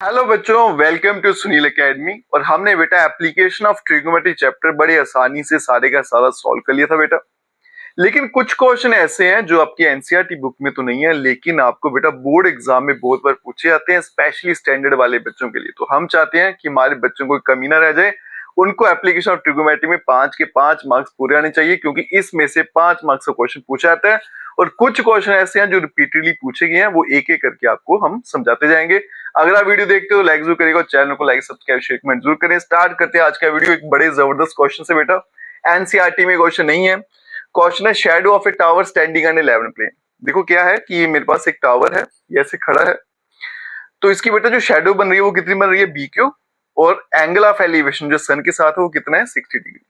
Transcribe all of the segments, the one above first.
Hello बच्चों, welcome to Sunil academy. और हमने बेटा एप्लीकेशन ऑफ ट्रिग्नोमेट्री चैप्टर बड़ी आसानी से सारे का सारा सॉल्व कर लिया था बेटा। लेकिन कुछ क्वेश्चन ऐसे हैं जो आपकी एनसीईआरटी बुक में तो नहीं है, लेकिन आपको बेटा बोर्ड एग्जाम में बहुत बार पूछे जाते हैं, स्पेशली स्टैंडर्ड वाले बच्चों के लिए। तो हम चाहते हैं कि हमारे बच्चों को कमी ना रह जाए, उनको एप्लीकेशन ऑफ ट्रिग्नोमेट्री में 5 के 5 मार्क्स पूरे आने चाहिए, क्योंकि इसमें से 5 मार्क्स का क्वेश्चन पूछा जाता है। और कुछ क्वेश्चन ऐसे हैं जो रिपीटेडली पूछे गए हैं, वो एक एक करके आपको हम समझाते जाएंगे। अगर आप वीडियो देखते हो लाइक जरूर करिएगा, चैनल को लाइक सब्सक्राइब शेयर कमेंट जरूर करें। स्टार्ट करते हैं आज का वीडियो एक बड़े जबरदस्त क्वेश्चन से बेटा। एनसीईआरटी में क्वेश्चन नहीं है। क्वेश्चन है shadow of a tower standing on a level plane. देखो क्या है कि ये मेरे पास एक टावर है, ये ऐसे खड़ा है, तो इसकी बेटा जो शेडो बन रही है वो कितनी बन रही है, बी क्यू। और एंगल ऑफ एलिवेशन जो सन के साथ है वो कितना है, 60 डिग्री।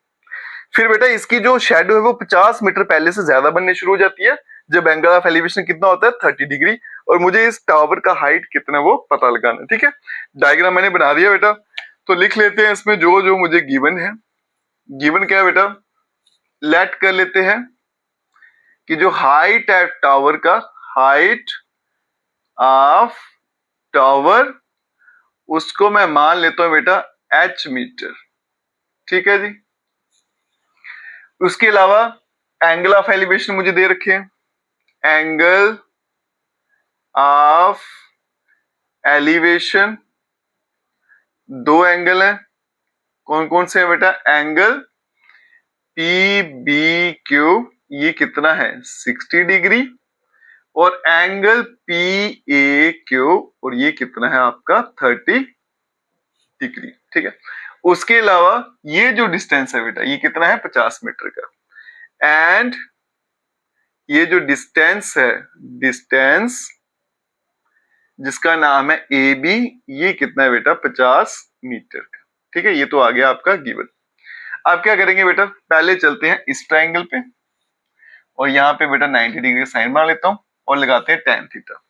फिर बेटा इसकी जो शेडो है वो 50 मीटर पहले से ज्यादा बनने शुरू हो जाती है, जब एंगल ऑफ एलिवेशन कितना होता है, 30 डिग्री। और मुझे इस टावर का हाइट कितना है वो पता लगाना है। ठीक है, डायग्राम मैंने बना दिया बेटा, तो लिख लेते हैं इसमें जो जो मुझे गिवन है। गिवन क्या है बेटा, लेट कर लेते हैं कि जो हाइट है टावर का, हाइट ऑफ टावर, उसको मैं मान लेता हूं बेटा h मीटर। ठीक है जी। उसके अलावा एंगल ऑफ एलिवेशन मुझे दे रखे हैं, एंगल ऑफ एलिवेशन, दो एंगल हैं, कौन कौन से हैं बेटा, एंगल पी बी क्यू, ये कितना है 60 डिग्री, और एंगल पी ए क्यू, और ये कितना है आपका 30 डिग्री। ठीक है, उसके अलावा ये जो डिस्टेंस है बेटा ये कितना है 50 मीटर का, एंड ये जो डिस्टेंस है, डिस्टेंस जिसका नाम है ए बी, ये कितना है बेटा 50 मीटर का। ठीक है, ये तो आ गया आपका गिवन। अब क्या करेंगे बेटा, पहले चलते हैं इस ट्राइंगल पे, और यहाँ पे बेटा 90 डिग्री साइन बना लेता हूं और लगाते हैं tan थीटा।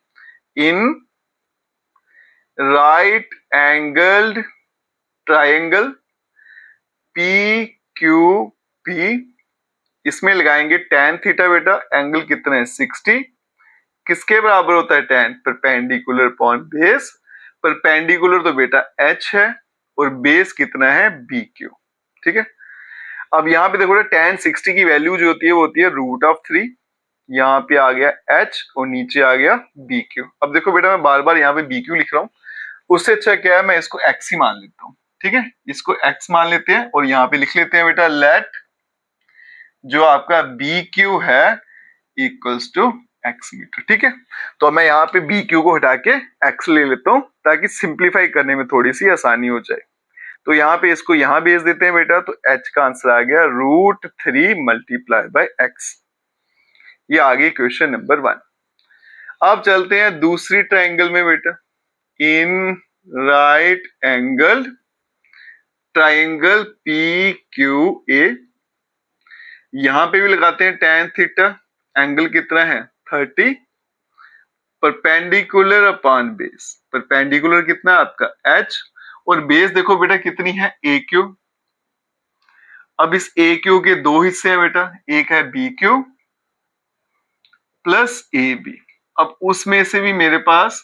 इन right angled triangle P Q P, इसमें लगाएंगे tan थीटा बेटा, एंगल कितना है 60, किसके बराबर होता है tan, perpendicular upon base. Perpendicular तो बेटा h है, और बेस कितना है बी क्यू। ठीक है, अब यहाँ पे देखो tan 60 की वैल्यू जो होती है वो होती है √3, यहाँ पे आ गया h और नीचे आ गया बी क्यू। अब देखो बेटा मैं बार बार यहाँ पे बी क्यू लिख रहा हूँ, उससे अच्छा क्या है मैं इसको x ही मान लेता हूँ। ठीक है, इसको x मान लेते हैं और यहाँ पे लिख लेते हैं बेटा लेट जो आपका बी क्यू है इक्वल्स टू x मीटर। ठीक है, तो मैं यहाँ पे बी क्यू को हटा के x ले लेता हूँ ताकि सिंप्लीफाई करने में थोड़ी सी आसानी हो जाए। तो यहाँ पे इसको यहाँ भेज देते हैं बेटा, तो h का आंसर आ गया √3 मल्टीप्लाई बाय x। ये आ गई क्वेश्चन नंबर 1। अब चलते हैं दूसरी ट्राइंगल में बेटा, in right angle triangle P Q A, यहां पे भी लगाते हैं tan थीटा, एंगल कितना है 30, परपेंडिकुलर अपॉन बेस, परपेंडिकुलर कितना है आपका h, और बेस देखो बेटा कितनी है ए क्यू। अब इस ए क्यू के दो हिस्से हैं बेटा, एक है B Q plus A B. अब उसमें से भी मेरे पास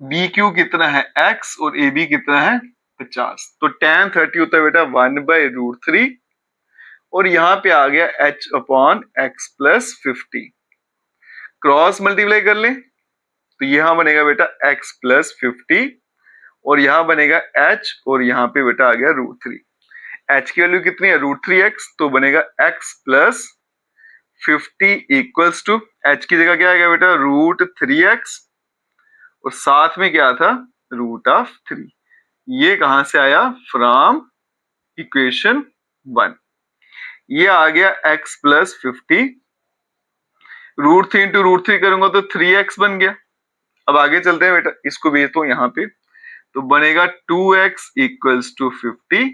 बी क्यू कितना है x और ए बी कितना है 50, तो tan 30 होता है बेटा 1/√3, और यहाँ पे आ गया h upon x plus 50। Cross multiply कर ले तो यहां बनेगा बेटा x प्लस 50, और यहां बनेगा h, और यहाँ पे बेटा आ गया √3। h की वैल्यू कितनी है √3x, तो बनेगा x plus 50 equals to h की जगह क्या आएगा बेटा √3x, और साथ में क्या था √3। ये कहां से आया, फ्रॉम इक्वेशन 1। ये आ गया x प्लस 50, √3 इंटू √3 करूंगा तो 3x बन गया। अब आगे चलते हैं बेटा, इसको भेज दो यहाँ पे, तो बनेगा 2x इक्वल्स टू 50,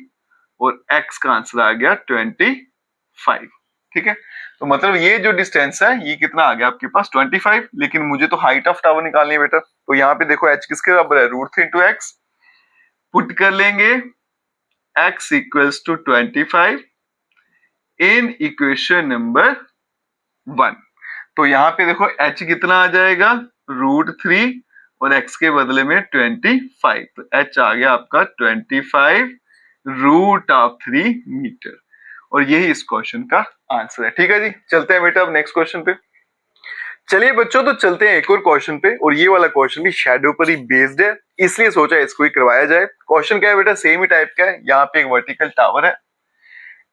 और x का आंसर आ गया 25। ठीक है, तो मतलब ये जो डिस्टेंस है ये कितना आ गया आपके पास 25, लेकिन मुझे तो हाइट ऑफ टावर निकालनी है बेटा। तो यहाँ पे देखो h किसके बराबर है √3 इंटू x, पुट कर लेंगे x equals to 25 in equation number 1। तो यहाँ पे देखो h कितना आ जाएगा √3, और x के बदले में 25, तो h आ गया आपका 25√3 मीटर। और यही इस क्वेश्चन का आंसर है। ठीक है जी, चलते हैं बेटा अब नेक्स्ट क्वेश्चन पे। चलिए बच्चों, तो चलते हैं एक और क्वेश्चन पे, और ये वाला क्वेश्चन भी शैडो पर ही बेस्ड है, इसलिए सोचा इसको ही करवाया जाए। क्वेश्चन क्या है बेटा, सेम ही टाइप का है। यहाँ पे एक वर्टिकल टावर है,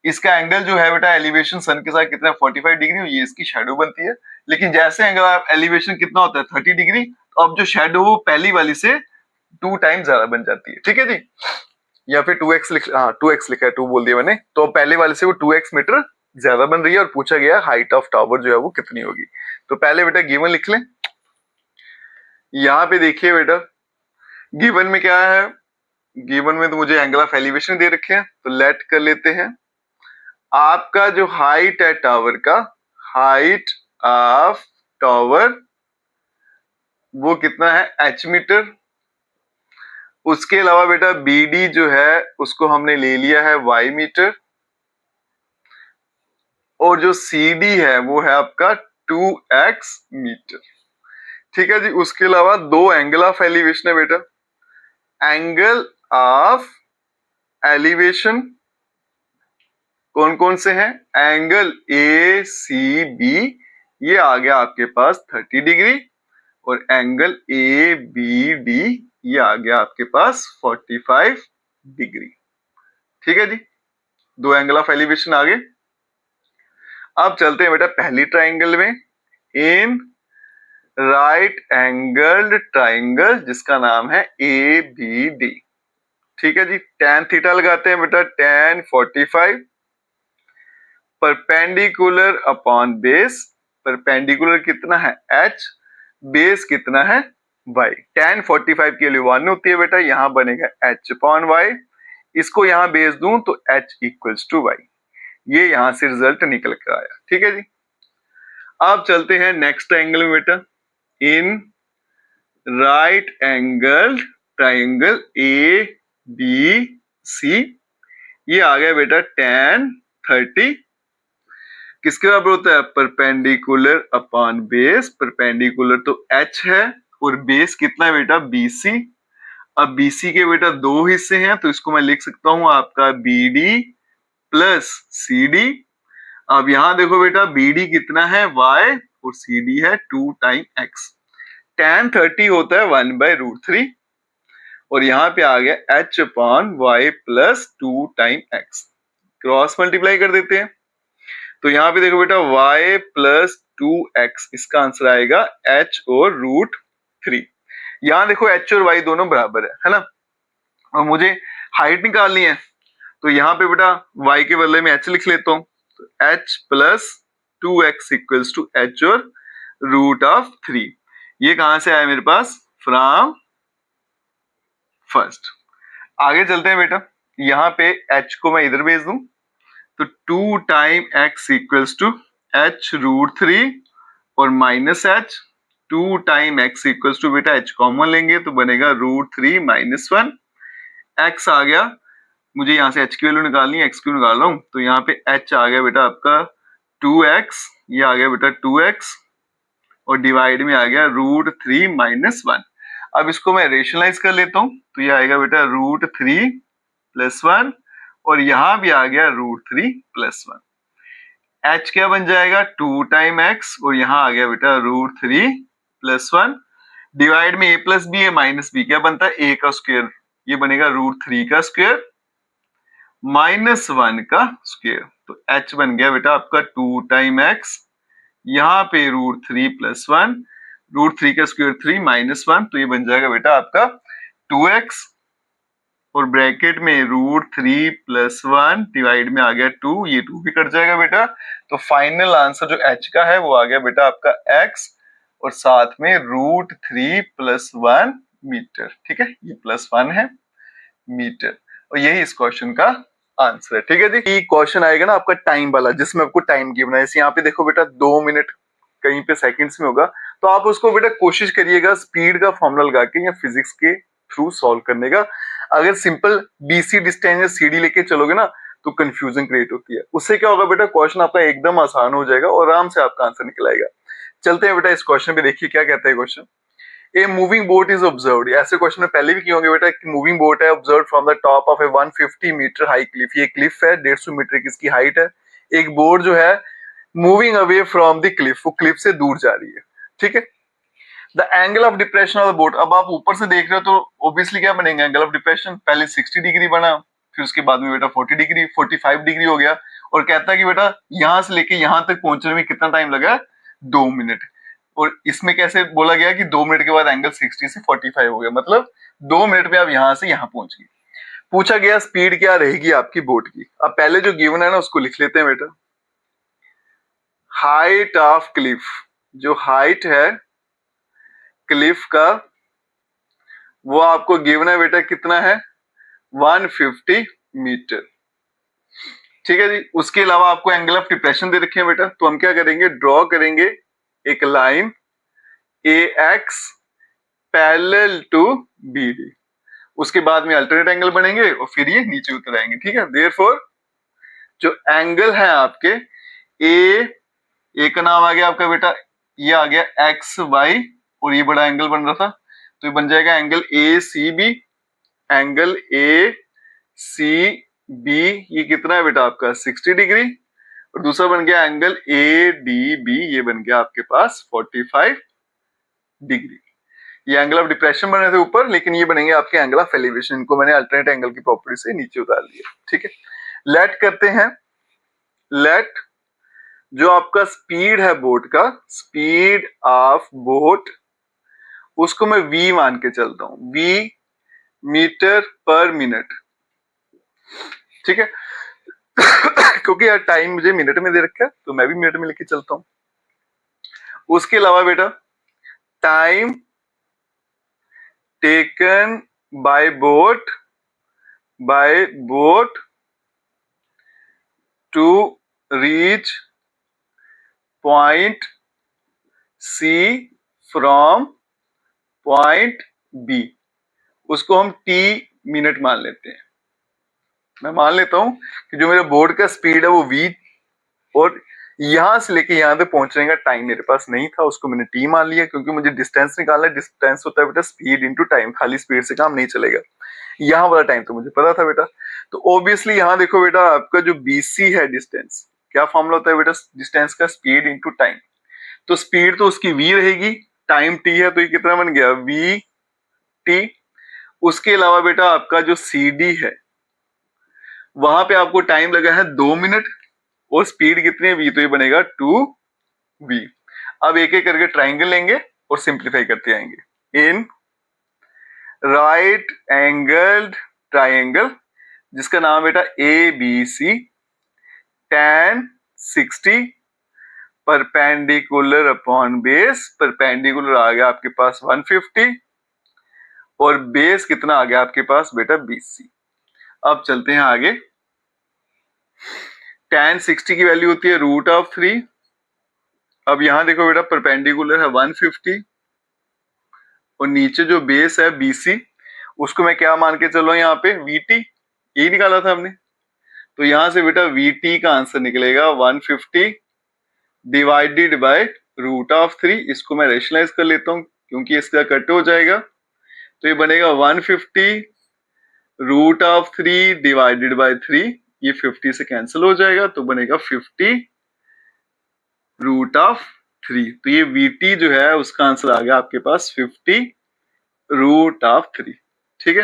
इसका एंगल जो है बेटा एलिवेशन सन के साथ कितना 45 डिग्री, ये इसकी शैडो बनती है। लेकिन जैसे एंगल आप एलिवेशन कितना होता है 30 डिग्री, तो अब जो शैडो वो पहली वाली से 2 टाइम ज्यादा बन जाती है। ठीक है जी, या फिर 2x हाँ 2x लिखा है, 2 बोल दिया मैंने, तो पहले वाले से वो 2x मीटर ज्यादा बन रही है। और पूछा गया हाइट ऑफ टावर जो है वो कितनी होगी। तो पहले बेटा गिवन लिख लें। यहाँ पे देखिए बेटा गिवन में क्या है, गिवन में तो मुझे एंगल ऑफ एलिवेशन दे रखे हैं, तो लेट कर लेते हैं। आपका जो हाइट है टावर का, हाइट ऑफ टावर वो कितना है h मीटर। उसके अलावा बेटा BD जो है उसको हमने ले लिया है y मीटर, और जो CD है वो है आपका 2x मीटर। ठीक है जी, उसके अलावा दो एंगल ऑफ एलिवेशन है बेटा। एंगल ऑफ एलिवेशन कौन कौन से हैं, एंगल ACB ये आ गया आपके पास 30 डिग्री, और एंगल ABD ये आ गया आपके पास 45 डिग्री। ठीक है जी, दो एंगल ऑफ एलिवेशन आ गए। अब चलते हैं बेटा पहली ट्राइंगल में, इन राइट एंगल्ड ट्राइंगल जिसका नाम है ABD। ठीक है जी, tan थीटा लगाते हैं बेटा, tan 45 perpendicular upon base. Perpendicular कितना है h, बेस कितना है y। tan 45 की वैल्यू 1 होती है बेटा, यहां बनेगा h अपॉन y। इसको यहां बेस दूं तो h इक्वल्स टू y। ये यहां से रिजल्ट निकल कर आया। ठीक है जी, अब चलते हैं नेक्स्ट एंगल में बेटा, in right angle triangle ABC। ये आ गया बेटा tan 30 किसके बराबर होता है, परपेंडिकुलर अपॉन बेस। परपेंडिकुलर तो h है, और बेस कितना है बेटा BC। अब BC के बेटा दो हिस्से हैं, तो इसको मैं लिख सकता हूं आपका BD प्लस CD। अब यहां देखो बेटा BD कितना है y, और CD है 2 टाइम x। tan 30 होता है 1/√3, और यहाँ पे आ गया h upon y plus 2 time x। Cross multiply कर देते हैं, तो यहाँ पे देखो बेटा y प्लस 2x, इसका आंसर आएगा h और √3। यहाँ देखो h और y दोनों बराबर है ना, और मुझे हाइट निकालनी है, तो यहाँ पे बेटा y के बदले में h लिख लेता हूँ, तो h plus 2x equals to h और √3। ये कहां से आया मेरे पास, फ्रॉम फर्स्ट। आगे चलते हैं बेटा, यहाँ पे h को मैं इधर भेज दूं, तो 2 time x equals to h√3 और minus h। 2 time x equals to बेटा h कॉमन लेंगे तो बनेगा √3 माइनस 1। x आ गया, मुझे यहाँ से h की वैल्यू निकालनी है, x क्यों निकाल रहा हूं, तो यहाँ पे h आ गया बेटा आपका 2x, ये आ गया बेटा 2x, और डिवाइड में आ गया √3 माइनस 1। अब इसको मैं रेशनलाइज कर लेता हूं, तो ये आएगा बेटा √3 प्लस 1, और यहां भी आ गया √3 प्लस 1। h क्या बन जाएगा 2 टाइम x, और यहां आ गया बेटा √3 प्लस 1। डिवाइड में a प्लस बी है, माइनस बी क्या बनता है a का स्क्वायर, ये बनेगा √3 का स्क्वायर माइनस 1 का स्क्वायर। तो h बन गया बेटा आपका 2 टाइम x, यहाँ पे √3 प्लस 1, √3 का स्क्वायर 3 माइनस 1, तो ये बन जाएगा बेटा आपका 2x, और ब्रैकेट में √3 प्लस 1 डिवाइड में आ गया 2, ये 2 भी कट जाएगा बेटा। तो फाइनल आंसर जो h का है वो आ गया बेटा आपका x, और साथ में √3 प्लस 1 मीटर। ठीक है, ये प्लस 1 है मीटर, और यही इस क्वेश्चन का आंसर है। ठीक है जी, ये क्वेश्चन आएगा ना आपका टाइम वाला, जिसमें आपको टाइम गिवन है। यहाँ पे देखो बेटा 2 मिनट कहीं पे सेकंड्स में होगा, तो आप उसको बेटा कोशिश करिएगा स्पीड का फॉर्मूला लगा के या फिजिक्स के थ्रू सॉल्व करने का। अगर सिंपल BC डिस्टेंस या CD लेके चलोगे ना तो कंफ्यूजन क्रिएट होती है। उससे क्या होगा बेटा, क्वेश्चन आपका एकदम आसान हो जाएगा और आराम से आपका आंसर निकल आएगा। चलते हैं बेटा इस क्वेश्चन पे, देखिए क्या कहता है question. A moving boat is observed, ऐसे क्वेश्चन में पहले भी किए होंगे बेटा कि मूविंग बोट है observed from the top of a 150 metre high cliff, ये क्लिफ है 150 मीटर की इसकी हाइट है, एक बोट जो है moving away from the Cliff, वो क्लिफ से दूर जा रही है, ठीक है। The angle of depression of the boat, अब आप ऊपर से देख रहे हो तो ऑब्वियसली क्या बनेगा एंगल ऑफ डिप्रेशन, पहले 60 डिग्री बना, फिर उसके बाद में बेटा 40 डिग्री 45 डिग्री हो गया, और कहता है कि बेटा यहां से लेके यहां तक पहुंचने में कितना टाइम लगा, 2 मिनट। और इसमें कैसे बोला गया कि 2 मिनट के बाद एंगल 60 से 45 हो गया, मतलब 2 मिनट में आप यहां से यहां पहुंच गए। पूछा गया स्पीड क्या रहेगी आपकी बोट की। अब पहले जो गिवन है ना उसको लिख लेते हैं बेटा, हाइट ऑफ क्लिफ, जो हाइट है क्लिफ का वो आपको गिवन है बेटा कितना है, 150 मीटर, ठीक है जी। उसके अलावा आपको एंगल ऑफ डिप्रेशन दे रखे हैं बेटा, तो हम क्या करेंगे, ड्रॉ करेंगे एक line AX parallel to BD, उसके बाद में अल्टरनेट एंगल बनेंगे और फिर ये नीचे उतर आएंगे, ठीक है। देयरफॉर जो एंगल है आपके ए का नाम आ गया आपका बेटा, ये आ गया XY, और ये बड़ा एंगल बन रहा था तो ये बन जाएगा एंगल ACB, एंगल ACB ये कितना है बेटा आपका 60 डिग्री, और दूसरा बन गया एंगल ADB, ये बन गया आपके पास 45 डिग्री। ये एंगल ऑफ डिप्रेशन बने थे ऊपर, लेकिन ये बनेंगे आपके एंगल ऑफ एलिवेशन, इनको मैंने अल्टरनेट एंगल की प्रॉपर्टी से नीचे उतार लिया, ठीक है। लेट करते हैं, लेट जो आपका स्पीड है बोट का, स्पीड ऑफ बोट, उसको मैं V मान के चलता हूं, V मीटर पर मिनट, ठीक है। क्योंकि यार टाइम मुझे मिनट में दे रखा है तो मैं भी मिनट में लेके चलता हूं। उसके अलावा बेटा time taken by boat to reach point C फ्रॉम पॉइंट B, उसको हम T मिनट मान लेते हैं। मैं मान लेता हूं कि जो मेरा बोर्ड का स्पीड है वो V, और यहां से लेके यहां तक पहुंचने का टाइम मेरे पास नहीं था, उसको मैंने T मान लिया, क्योंकि मुझे डिस्टेंस निकालना है। डिस्टेंस होता है बेटा स्पीड इनटू टाइम, खाली स्पीड से काम नहीं चलेगा। यहाँ वाला टाइम तो मुझे पता था बेटा, तो ऑब्वियसली यहाँ देखो बेटा आपका जो BC है डिस्टेंस, क्या फॉर्मूला होता है बेटा डिस्टेंस का, स्पीड इंटू टाइम। तो स्पीड तो उसकी V रहेगी, टाइम T है, तो ये कितना बन गया VT। उसके अलावा बेटा आपका जो CD है वहां पे आपको टाइम लगा है 2 मिनट, और स्पीड कितनी है V, तो ये बनेगा 2V। अब एक एक करके ट्राइंगल लेंगे और सिंप्लीफाई करते आएंगे। इन राइट एंगल्ड ट्राइंगल जिसका नाम बेटा ABC, tan 60 perpendicular upon base, perpendicular आ गया आपके पास 150, और बेस कितना आ गया आपके पास बेटा BC। अब चलते हैं आगे। tan 60 की वैल्यू होती है √3। अब यहां देखो बेटा परपेंडिकुलर है 150, और नीचे जो बेस है BC, उसको मैं क्या मान के चल रहा हूं यहाँ पे VT, यही निकाला था हमने। तो यहां से बेटा VT का आंसर निकलेगा 150 डिवाइडेड बाय √3। इसको मैं रेशनलाइज कर लेता हूं क्योंकि इसका कट हो जाएगा, तो ये बनेगा 150 √3 डिवाइडेड बाय 3, ये 50 से कैंसिल हो जाएगा, तो बनेगा 50 √3। तो ये VT जो है उसका आंसर आ गया आपके पास 50 √3, ठीक है।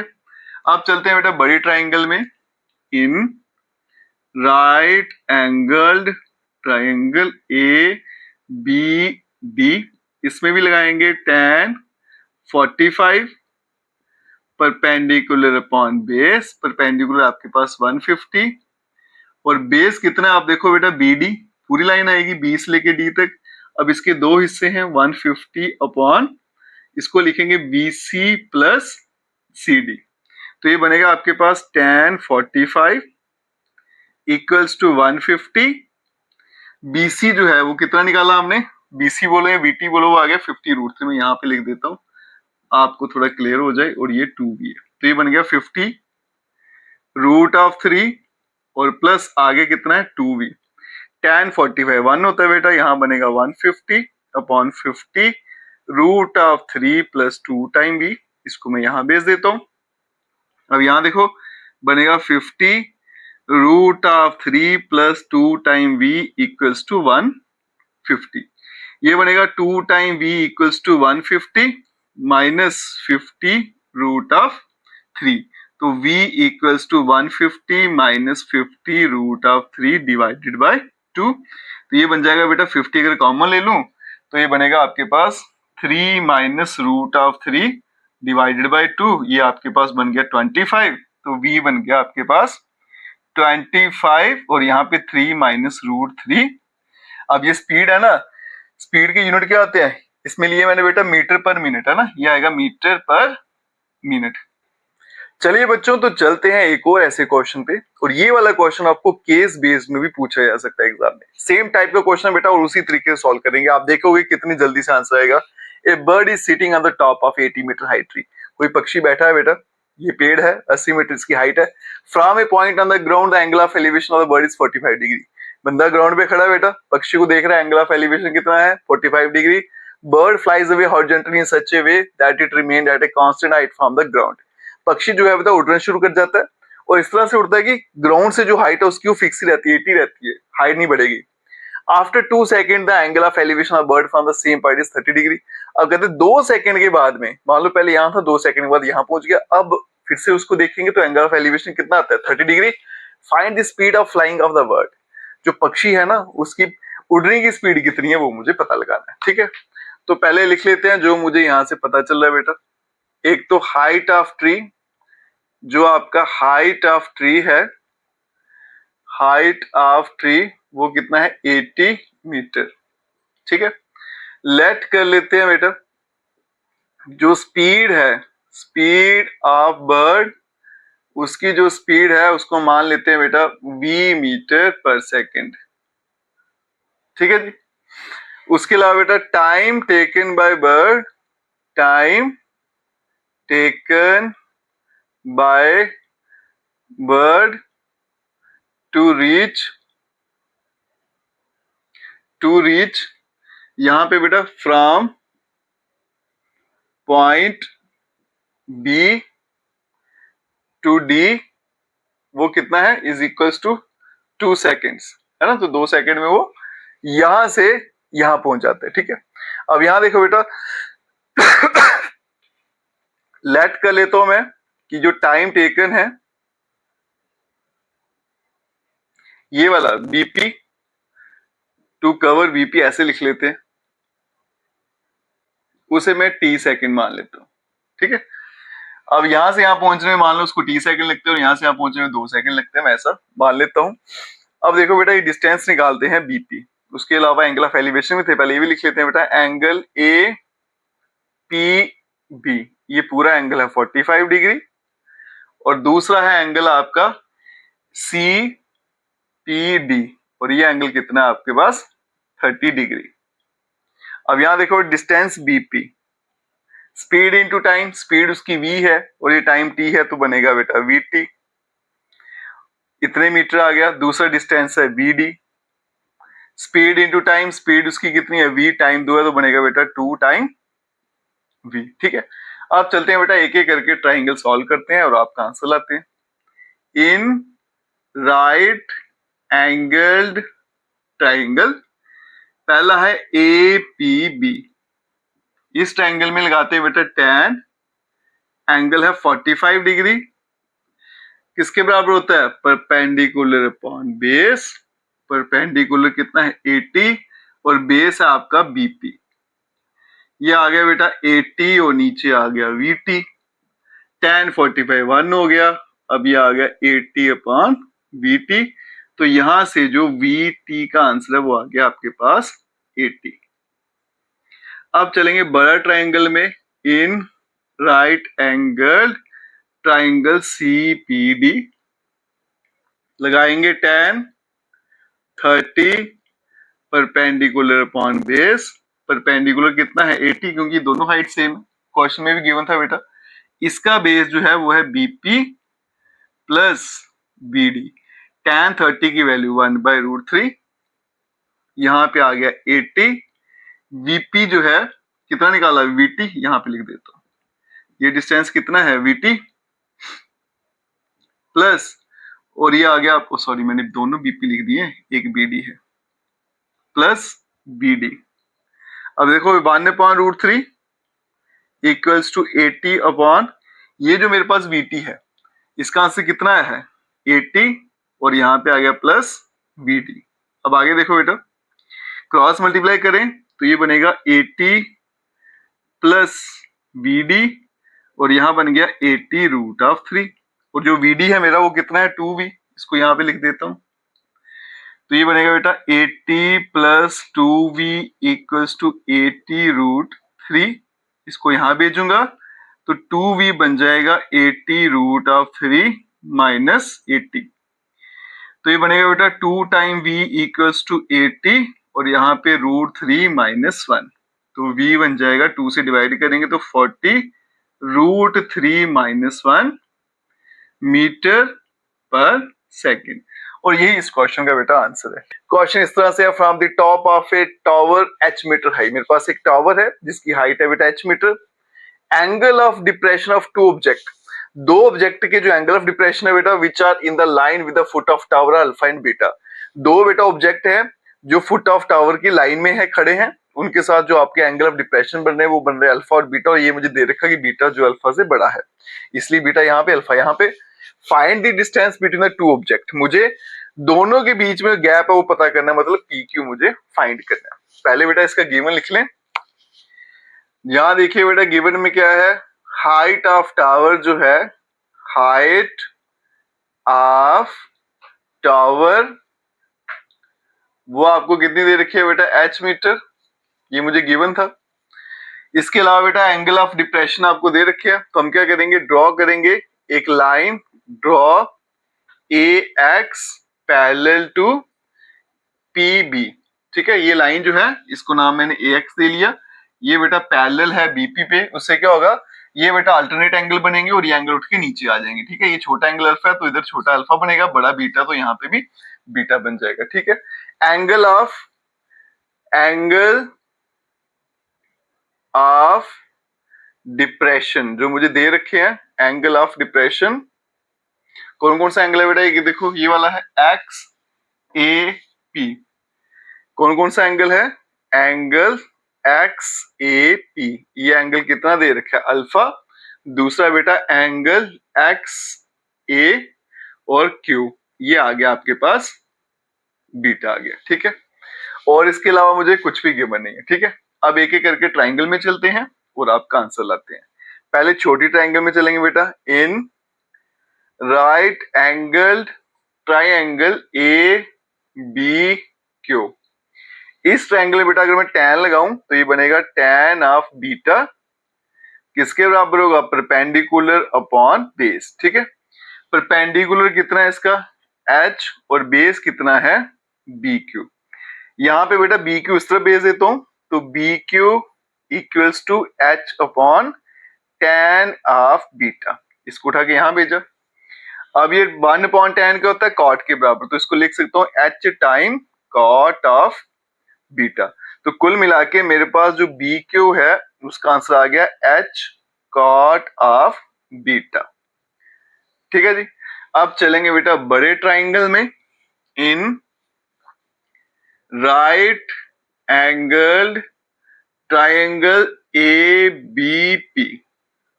अब चलते हैं बेटा बड़ी ट्राइंगल में। In right angled triangle ABD, इसमें भी लगाएंगे tan 45 perpendicular upon base, perpendicular आपके पास 150, और बेस कितना आप देखो बेटा BD, पूरी लाइन आएगी B से लेके D तक। अब इसके दो हिस्से हैं 150 अपॉन, इसको लिखेंगे BC प्लस CD, तो ये बनेगा आपके पास tan 45 इक्वल्स टू 150। BC जो है वो कितना निकाला हमने, BC बोलो या VT बोलो, वो आ गया 50 √3। मैं यहाँ पे लिख देता हूँ आपको थोड़ा क्लियर हो जाए, और ये 2B है, तो ये बन गया 50 √3, और प्लस आगे कितना है 2V। tan 45 1 होता है बेटा, यहाँ बनेगा 150 upon 50 root of 3 plus 2 time v, इसको मैं यहां भेज देता हूं। अब यहां देखो बनेगा 50 root of 3 plus 2 time v equals to 150। ये बनेगा 2 time v equals to 150 minus 50 root of 3, तो v equals to 150 minus 50 root of 3 divided by 2। तो ये बन जाएगा बेटा 50 अगर कॉमन ले लूं तो ये बनेगा आपके पास 3 minus root of 3 divided by 2, ये आपके पास बन गया 25, तो v बन गया आपके पास 25 और यहाँ पे 3 माइनस रूट 3। अब ये स्पीड है ना, स्पीड के यूनिट क्या होते हैं, इसमें लिए मैंने बेटा मीटर पर मिनट है ना, ये आएगा मीटर पर मिनट। चलिए बच्चों तो चलते हैं एक और ऐसे क्वेश्चन पे, और ये वाला क्वेश्चन आपको केस बेस्ड में भी पूछा जा सकता है एग्जाम में। सेम टाइप का क्वेश्चन बेटा और उसी तरीके से सॉल्व करेंगे, आप देखोगे कितनी जल्दी से आंसर आएगा। A bird is sitting on the top of 80 metre high tree, कोई पक्षी बैठा है बेटा, ये पेड़ है 80 मीटर इसकी हाइट है। From a point on the ground the angle of elevation of the bird is 45 degree. बंदा ग्राउंड पे खड़ा है बेटा, पक्षी को देख रहा है, एंगल ऑफ एलिवेशन कितना है 45 degree. Bird flies away horizontally in such a way that it remained at a constant height from the ground. पक्षी जो है बेटा उड़ना शुरू कर जाता है और इस तरह से उड़ता है कि ग्राउंड से जो हाइट है उसकी वो फिक्स ही रहती है, 80 रहती है, हाइट नहीं बढ़ेगी। After 2 second the angle of elevation of bird from the same point is 30 degree. अब कहते हैं 2 सेकंड के बाद में, मान लो पहले यहाँ था, 2 सेकंड के बाद यहाँ पहुंच गया, अब फिर से उसको देखेंगे तो एंगल ऑफ एलिवेशन कितना आता है 30 degree. Find the speed of flying of the bird, जो पक्षी है ना उसकी उड़ने की स्पीड कितनी है वो मुझे पता लगाना है, ठीक है। तो पहले लिख लेते हैं जो मुझे यहाँ से पता चल रहा है बेटा। एक तो हाइट ऑफ ट्री, जो आपका हाइट ऑफ ट्री है, हाइट ऑफ ट्री वो कितना है 80 मीटर, ठीक है। लेट कर लेते हैं बेटा जो स्पीड है, स्पीड ऑफ बर्ड, उसकी जो स्पीड है उसको मान लेते हैं बेटा v मीटर पर सेकेंड, ठीक है जी। उसके अलावा बेटा time taken by bird, time taken by bird to reach यहां पे बेटा फ्रॉम पॉइंट बी टू डी, वो कितना है इज इक्वल्स टू 2 सेकेंड्स, है ना। तो 2 सेकेंड में वो यहां से यहां पहुंच जाता है, ठीक है। अब यहां देखो बेटा लेट कर लेता हूं मैं कि जो टाइम टेकन है ये वाला बीपी टू कवर बीपी ऐसे लिख लेते हैं, उसे मैं टी सेकंड मान लेता हूं, ठीक है। अब यहां से यहां पहुंचने में मान लो उसको टी सेकंड लगते हैं और यहां से यहां पहुंचने में 2 सेकंड लगते हैं, मैं ऐसा मान लेता हूं। अब देखो बेटा ये डिस्टेंस निकालते हैं बीपी, उसके अलावा एंगल ऑफ एलिवेशन में थे, पहले ये भी लिख लेते हैं बेटा। एंगल ए पी बी, ये पूरा एंगल है 45 डिग्री, और दूसरा है एंगल आपका सी पी डी, और ये एंगल कितना है आपके पास 30 डिग्री। अब यहां देखो distance BP, speed into time, speed उसकी v है और ये टाइम t है, तो बनेगा बेटा vt, इतने मीटर आ गया। दूसरा डिस्टेंस है bd, speed into time, speed उसकी कितनी है v, टाइम 2 है, तो बनेगा बेटा 2 टाइम v, ठीक है। अब चलते हैं बेटा एक एक करके ट्राइंगल सॉल्व करते हैं और आपका आंसर लाते हैं। इन राइट एंगल्ड ट्राइंगल, पहला है APB, इस ट्राइंगल में लगाते हैं बेटा tan, एंगल है 45 डिग्री, किसके बराबर होता है परपेंडिकुलर अपॉन बेस, परपेंडिकुलर कितना है 80 और बेस है आपका BP, ये आ गया बेटा 80 और नीचे आ गया VT, tan 45 1 हो गया, अब ये आ गया 80 अपॉन VT, तो यहां से जो VT का आंसर है वो आ गया आपके पास 80। अब चलेंगे बड़ा ट्राइंगल में, in right angle triangle CPD, लगाएंगे tan 30 perpendicular upon base, perpendicular कितना है 80 क्योंकि दोनों हाइट सेम है, क्वेश्चन में भी गिवन था बेटा। इसका बेस जो है वो है BP प्लस BD, tan 30 की वैल्यू 1/√3, यहां पे आ गया 80, VP जो है कितना निकाला VT, यहाँ पे लिख देता हूँ, ये डिस्टेंस कितना है VT प्लस, और ये आ गया आपको, सॉरी मैंने दोनों BP लिख दिए, एक BD है, प्लस BD। अब देखो 92/√3 इक्वल्स टू 80 अपॉन, ये जो मेरे पास VT है इसका आंसर कितना है 80, और यहाँ पे आ गया प्लस BD। अब आगे देखो बेटा, क्रॉस मल्टीप्लाई करें तो ये बनेगा 80 प्लस BD, और यहाँ बन गया 80√3, और जो VD है मेरा वो कितना है 2V, इसको यहाँ पे लिख देता हूँ, तो ये बनेगा बेटा 80 प्लस 2V इक्वल्स टू 80√3, इसको यहाँ भेजूंगा तो 2V बन जाएगा 80√3 माइनस 80, तो ये बनेगा बेटा 2 टाइम V इक्वल्स टू 80, और यहाँ पे √3 माइनस 1, तो V बन जाएगा 2 से डिवाइड करेंगे तो 40√3 माइनस 1 मीटर पर सेकेंड, और यही इस क्वेश्चन का बेटा आंसर है। क्वेश्चन इस तरह से है, from the top of a tower h metre high, मेरे पास एक टावर है जिसकी हाइट है बेटा h metre, angle of depression of two object, दो ऑब्जेक्ट के जो एंगल ऑफ डिप्रेशन है बेटा which are in the line with the foot of tower alpha and beta, दो बेटा ऑब्जेक्ट है जो फुट ऑफ टावर की लाइन में है, खड़े हैं, उनके साथ जो आपके एंगल ऑफ डिप्रेशन बन रहे हैं वो बन रहे हैं अल्फा और बीटा, और ये मुझे दे रखा कि बीटा जो अल्फा से बड़ा है, इसलिए बीटा यहाँ पे अल्फा यहाँ पे। Find the distance between the two object, मुझे दोनों के बीच में गैप है वो पता करना है, मतलब PQ मुझे फाइंड करना है। पहले बेटा इसका गिवन लिख लें, यहां देखिए बेटा गिवन में क्या है, हाइट ऑफ टावर जो है, हाइट ऑफ टावर वो आपको कितनी दे रखी है बेटा h मीटर, ये मुझे गिवन था। इसके अलावा बेटा एंगल ऑफ डिप्रेशन आपको दे रखे है, तो हम क्या करेंगे, ड्रॉ करेंगे एक line, draw AX parallel to PB, ठीक है, ये लाइन जो है इसको नाम मैंने AX दे लिया, ये बेटा पैरेलल है BP पे, उससे क्या होगा, ये बेटा अल्टरनेट एंगल बनेंगे और ये एंगल उठ के नीचे आ जाएंगे, ठीक है, ये छोटा एंगल अल्फा है तो इधर छोटा अल्फा बनेगा, बड़ा बीटा तो यहाँ पे भी बीटा बन जाएगा, ठीक है। एंगल ऑफ डिप्रेशन जो मुझे दे रखे हैं, एंगल ऑफ डिप्रेशन कौन कौन सा एंगल है बेटा, ये देखो ये वाला है XAP, कौन कौन सा एंगल है, एंगल XAP, ये एंगल कितना दे रखा है अल्फा, दूसरा बेटा एंगल XA और Q, ये आ गया आपके पास बीटा आ गया, ठीक है, और इसके अलावा मुझे कुछ भी गिवन नहीं है, ठीक है। अब एक एक करके ट्राइंगल में चलते हैं और आपका आंसर लाते हैं। पहले छोटी ट्राइंगल में चलेंगे बेटा, इन राइट एंगल्ड ट्राइंगल ABQ, इस ट्राइंगल में बेटा अगर मैं tan लगाऊं तो ये बनेगा tan ऑफ बीटा, किसके बराबर होगा, परपेंडिकुलर अपॉन बेस, ठीक है, परपेंडिकुलर कितना है इसका h और बेस कितना है BQ, यहाँ पे बेटा BQ इस तरह भेज देता हूं तो BQ equals to h upon tan of beta, इसको उठा के यहां भेजा। अब ये 1/tan क्या होता है, cot के बराबर, तो इसको लिख सकता हूं h time cot of beta, तो कुल मिला के मेरे पास जो BQ है उसका आंसर आ गया h cot ऑफ बीटा, ठीक है जी। अब चलेंगे बेटा बड़े ट्राइंगल में, in right angled triangle ABP,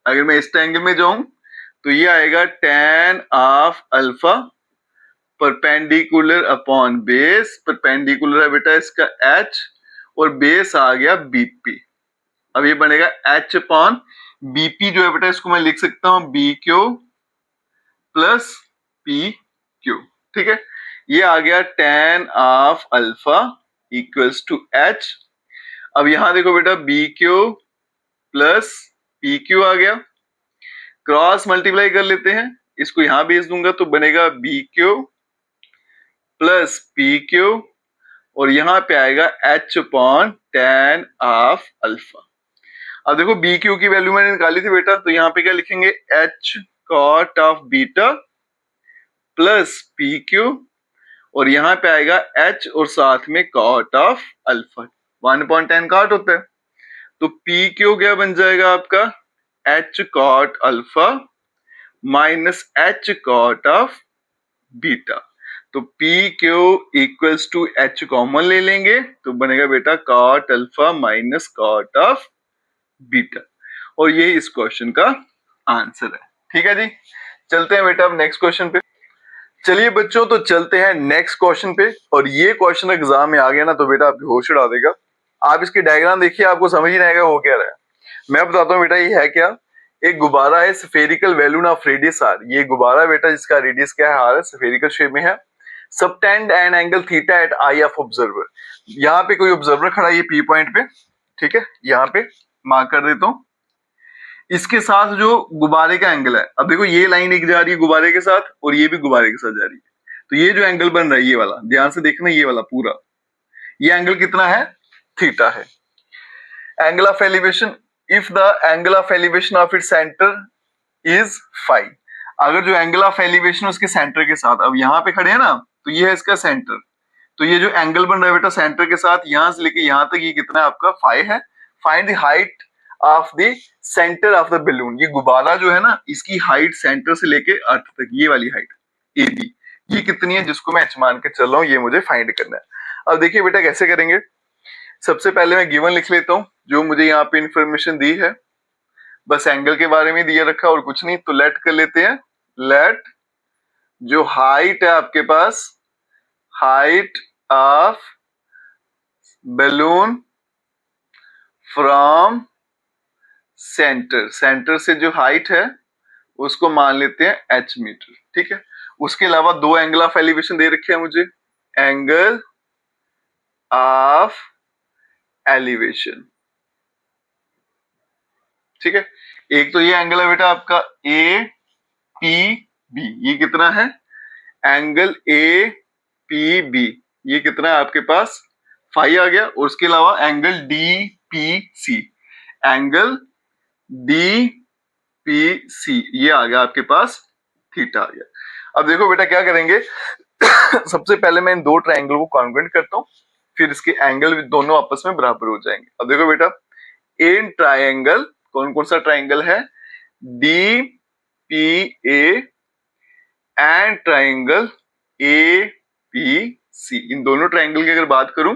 अगर मैं इस ट्राइंगल में जाऊं तो ये आएगा tan of alpha perpendicular upon base, perpendicular है बेटा इसका h और बेस आ गया BP, अब ये बनेगा h अपॉन BP जो है बेटा इसको मैं लिख सकता हूं BQ प्लस PQ, ठीक है, ये आ गया tan of alpha equals to h। अब यहां देखो बेटा BQ प्लस PQ आ गया, क्रॉस मल्टीप्लाई कर लेते हैं, इसको यहां भेज दूंगा तो बनेगा BQ प्लस PQ, और यहां पे आएगा h upon tan of alpha. अब देखो BQ की वैल्यू मैंने निकाली थी बेटा, तो यहाँ पे क्या लिखेंगे, h cot of beta plus PQ, और यहाँ पे आएगा h और साथ में cot of alpha, 1/tan cot होता है, तो पी क्यू क्या बन जाएगा आपका, H cot alpha minus H cot of beta. तो P Q equals to H common ले लेंगे तो बनेगा बेटा cot alpha minus cot of beta, और ये इस क्वेश्चन का आंसर है। ठीक है जी, चलते हैं बेटा अब नेक्स्ट क्वेश्चन पे। चलिए बच्चों, तो चलते हैं नेक्स्ट क्वेश्चन पे, और ये क्वेश्चन एग्जाम में आ गया ना तो बेटा आपकी होश उड़ा देगा। आप इसकी डायग्राम देखिए, आपको समझ ही नहीं आएगा वो क्या रहा है। मैं बताता हूँ बेटा ये है क्या। एक गुब्बारा है, spherical balloon of radius R. ये गुब्बारा बेटा जिसका रेडियस क्या है, आर है, स्फेरिकल शेप में है। Subtend an angle theta at eye of observer. यहाँ पे कोई ऑब्जर्वर खड़ा है ये पी पॉइंट पे, ठीक है, यहाँ पे मार्क कर देता हूँ। इसके साथ जो गुब्बारे का एंगल है, अब देखो ये लाइन एक जा रही है गुब्बारे के साथ और ये भी गुब्बारे के साथ जा रही है, तो ये जो एंगल बन रहा है ये वाला, ध्यान से देखना, ये वाला पूरा, ये एंगल कितना है, थीटा है। Angle of elevation, if the angle of elevation of its centre is phi. अगर जो एंगल ऑफ एलिवेशन उसके सेंटर के साथ, अब यहाँ पे खड़े हैं ना, तो ये है इसका सेंटर, तो ये जो एंगल बन रहा है बेटा सेंटर के साथ, यहां से लेके यहां तक ये कितना है आपका, फाई है। Find the height of the centre of the balloon. ये गुब्बारा जो है ना, इसकी हाइट सेंटर से लेके अर्थ तक, ये वाली हाइट ए बी, ये कितनी है, जिसको मैं एच मान के चल रहा हूँ, ये मुझे फाइंड करना है। अब देखिए बेटा कैसे करेंगे। सबसे पहले मैं गिवन लिख लेता हूँ जो मुझे यहाँ पे इंफॉर्मेशन दी है, बस एंगल के बारे में दिया रखा और कुछ नहीं। तो लेट कर लेते हैं, लेट जो हाइट है आपके पास, height of balloon from centre, centre से जो हाइट है उसको मान लेते हैं h मीटर, ठीक है। उसके अलावा दो एंगल ऑफ एलिवेशन दे रखे हैं मुझे, एंगल ऑफ एलिवेशन, ठीक है। एक तो ये एंगल है बेटा आपका ए पी बी, ये कितना है, एंगल ए पी बी, ये कितना है आपके पास, फाई आ गया। और उसके अलावा angle D P C, angle D P C, ये आ गया आपके पास, थीटा आ गया। अब देखो बेटा क्या करेंगे सबसे पहले मैं इन दो ट्रायंगल को कॉन्ग्रुएंट करता हूं, फिर इसके एंगल दोनों आपस में बराबर हो जाएंगे। अब देखो बेटा, इन ट्रायंगल, कौन कौन सा ट्रायंगल है, D P A and triangle A P C, इन दोनों ट्रायंगल की अगर बात करूं,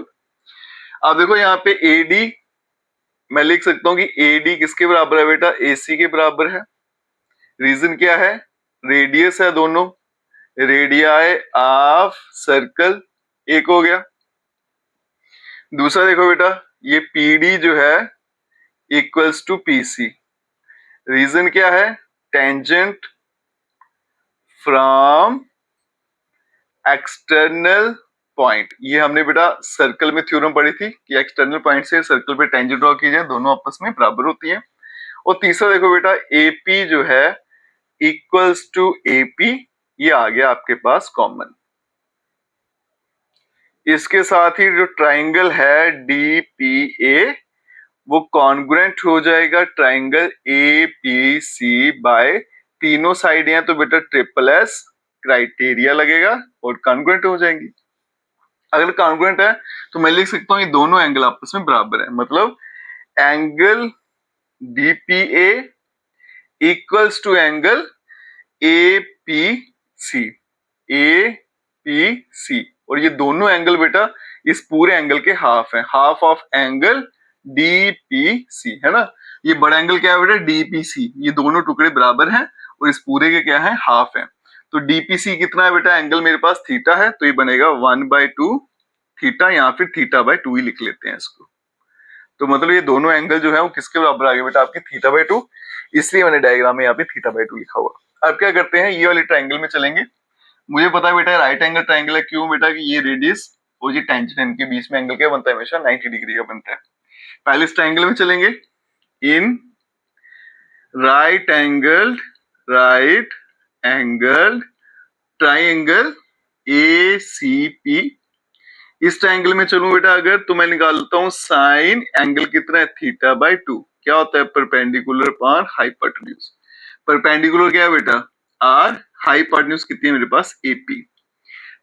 अब देखो यहाँ पे ए डी, मैं लिख सकता हूं कि ए डी किसके बराबर है बेटा, ए सी के बराबर है। रीजन क्या है, रेडियस है दोनों, रेडियाई ऑफ सर्कल एक हो गया। दूसरा देखो बेटा, ये पी डी जो है equals to P C, reason क्या है, टेंजेंट फ्रॉम एक्सटर्नल पॉइंट। ये हमने बेटा सर्कल में थ्योरम पढ़ी थी कि एक्सटर्नल पॉइंट से सर्कल पे टेंजेंट ड्रॉ की जाए, दोनों आपस में बराबर होती है। और तीसरा देखो बेटा, एपी जो है इक्वल्स टू एपी, ये आ गया आपके पास कॉमन। इसके साथ ही जो ट्राइंगल है डीपीए, वो कॉन्ग्रुएंट हो जाएगा ट्राइंगल एपीसी बाय, तीनों साइड हैं तो बेटा ट्रिपल एस क्राइटेरिया लगेगा और कॉन्ग्रुएंट हो जाएंगी। अगर कॉन्ग्रुएंट है तो मैं लिख सकता हूँ ये दोनों एंगल आपस में बराबर है, मतलब angle DPA equals to angle APC, APC, और ये दोनों एंगल बेटा इस पूरे एंगल के हाफ है, हाफ ऑफ एंगल डीपीसी, है ना। ये बड़ा एंगल क्या है बेटा, डीपीसी, ये दोनों टुकड़े बराबर हैं और इस पूरे के क्या है, हाफ है। तो डीपीसी कितना है बेटा, एंगल मेरे पास थीटा है, तो ये बनेगा 1/2 थीटा, या फिर थीटा/2 ही लिख लेते हैं इसको। तो मतलब ये दोनों एंगल जो है वो किसके बराबर आ गए बेटा, आपके थीटा/2, इसलिए मैंने डायग्राम में यहाँ पे थीटा/2 लिखा हुआ। अब क्या करते हैं, ये वाले ट्रायंगल में चलेंगे। मुझे पता है बेटा राइट एंगल ट्रायंगल है, क्यों बेटा, कि ये रेडियस और ये टेंजेंट, इनके बीच में एंगल क्या बनता है, हमेशा 90 डिग्री का बनता है। पहले इस ट्रायंगल में चलेंगे, in right angle triangle ACP, इस ट्रायंगल में चलूं बेटा अगर, तो मैं निकालता हूं साइन एंगल कितना है, थीटा/2, क्या होता है, परपेंडिकुलर अपॉन हाइपोटेन्यूज। परपेंडिकुलर क्या है बेटा, आर, हाइपोटेन्यूज कितनी है मेरे पास, AP,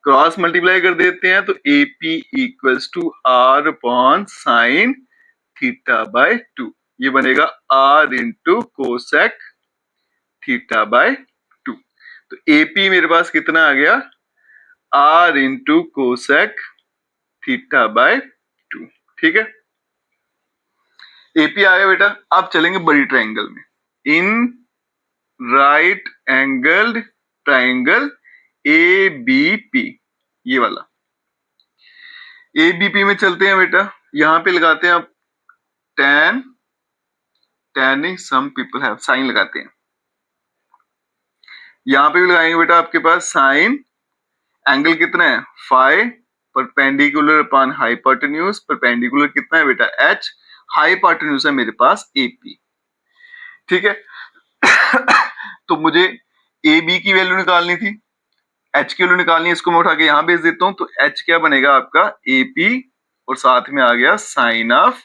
क्रॉस मल्टीप्लाई कर देते हैं तो AP equals to R upon sine theta by 2, ये बनेगा r into cosec theta by 2। तो एपी मेरे पास कितना आ गया, r into cosec theta by 2। ठीक है, एपी आ गया बेटा। अब चलेंगे बड़ी ट्रायंगल में, in right angled triangle ABP, ये वाला एबीपी में चलते हैं बेटा। यहां पे लगाते हैं आप tan, tan नहीं, सम पीपल हैव साइन लगाते हैं। यहां पे भी लगाएंगे बेटा आपके पास साइन, एंगल कितना है phi, perpendicular upon hypotenuse, perpendicular कितना है बेटा h, हाइपोटेन्यूज है मेरे पास एपी। ठीक है तो मुझे ए बी की वैल्यू निकालनी थी, एच की वैल्यू निकालनी है, इसको मैं उठा के यहां भेज देता हूं। तो एच क्या बनेगा आपका एपी, और साथ में आ गया साइन ऑफ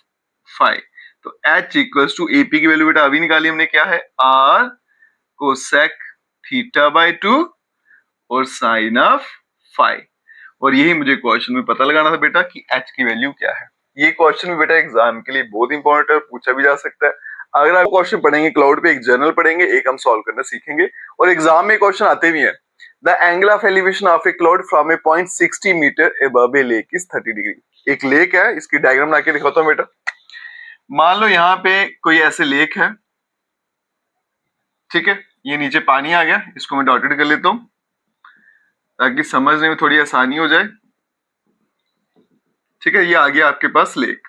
फाई। तो एच इक्वल्स टू एपी की वैल्यू बेटा अभी निकाली हमने, क्या है आर कोसेक थीटा बाय 2 और साइन ऑफ फाई। और यही मुझे क्वेश्चन में पता लगाना था बेटा कि एच की वैल्यू क्या है। ये क्वेश्चन भी बेटा एग्जाम के लिए बहुत इंपॉर्टेंट है, पूछा भी जा सकता है। अगर आप क्वेश्चन पढ़ेंगे क्लाउड पे, एक जनरल पढ़ेंगे, एक हम सॉल्व करना सीखेंगे, और एग्जाम में क्वेश्चन आते भी हैं। The angle of elevation of a cloud from a point 60 metre above a lake is 30 degree. एक लेक है, इसकी डायग्राम बना के दिखाता हूं बेटा। मान लो यहाँ पे कोई ऐसे लेक है, ठीक है, ये नीचे पानी आ गया, इसको मैं डॉटेड कर लेता हूं ताकि समझने में थोड़ी आसानी हो जाए। ठीक है, ये आ गया आपके पास लेक।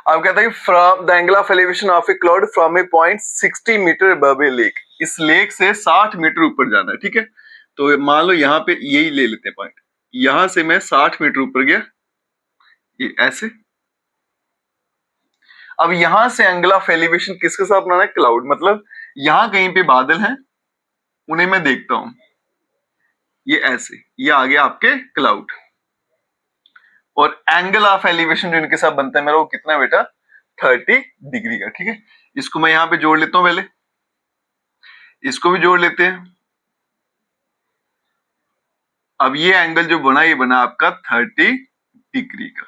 अब कहता है from the angle of elevation of a cloud from a point 60 metre above a lake. इस लेक से 60 मीटर ऊपर जाना है। ठीक है, तो मान लो यहाँ पे यही ले लेते हैं पॉइंट, यहां से मैं 60 मीटर ऊपर गया, ये ऐसे। अब यहां से एंगल ऑफ एलिवेशन किसके साथ बनाना है, क्लाउड, मतलब यहां कहीं पे बादल हैं, उन्हें मैं देखता हूं, ये ऐसे, ये आ गया आपके क्लाउड। और एंगल ऑफ एलिवेशन जो इनके साथ बनता है मेरा, वो कितना है बेटा 30 डिग्री का। ठीक है, इसको मैं यहां पे जोड़ लेता हूं, पहले इसको भी जोड़ लेते हैं। अब ये एंगल जो बना, ये बना आपका 30 डिग्री का।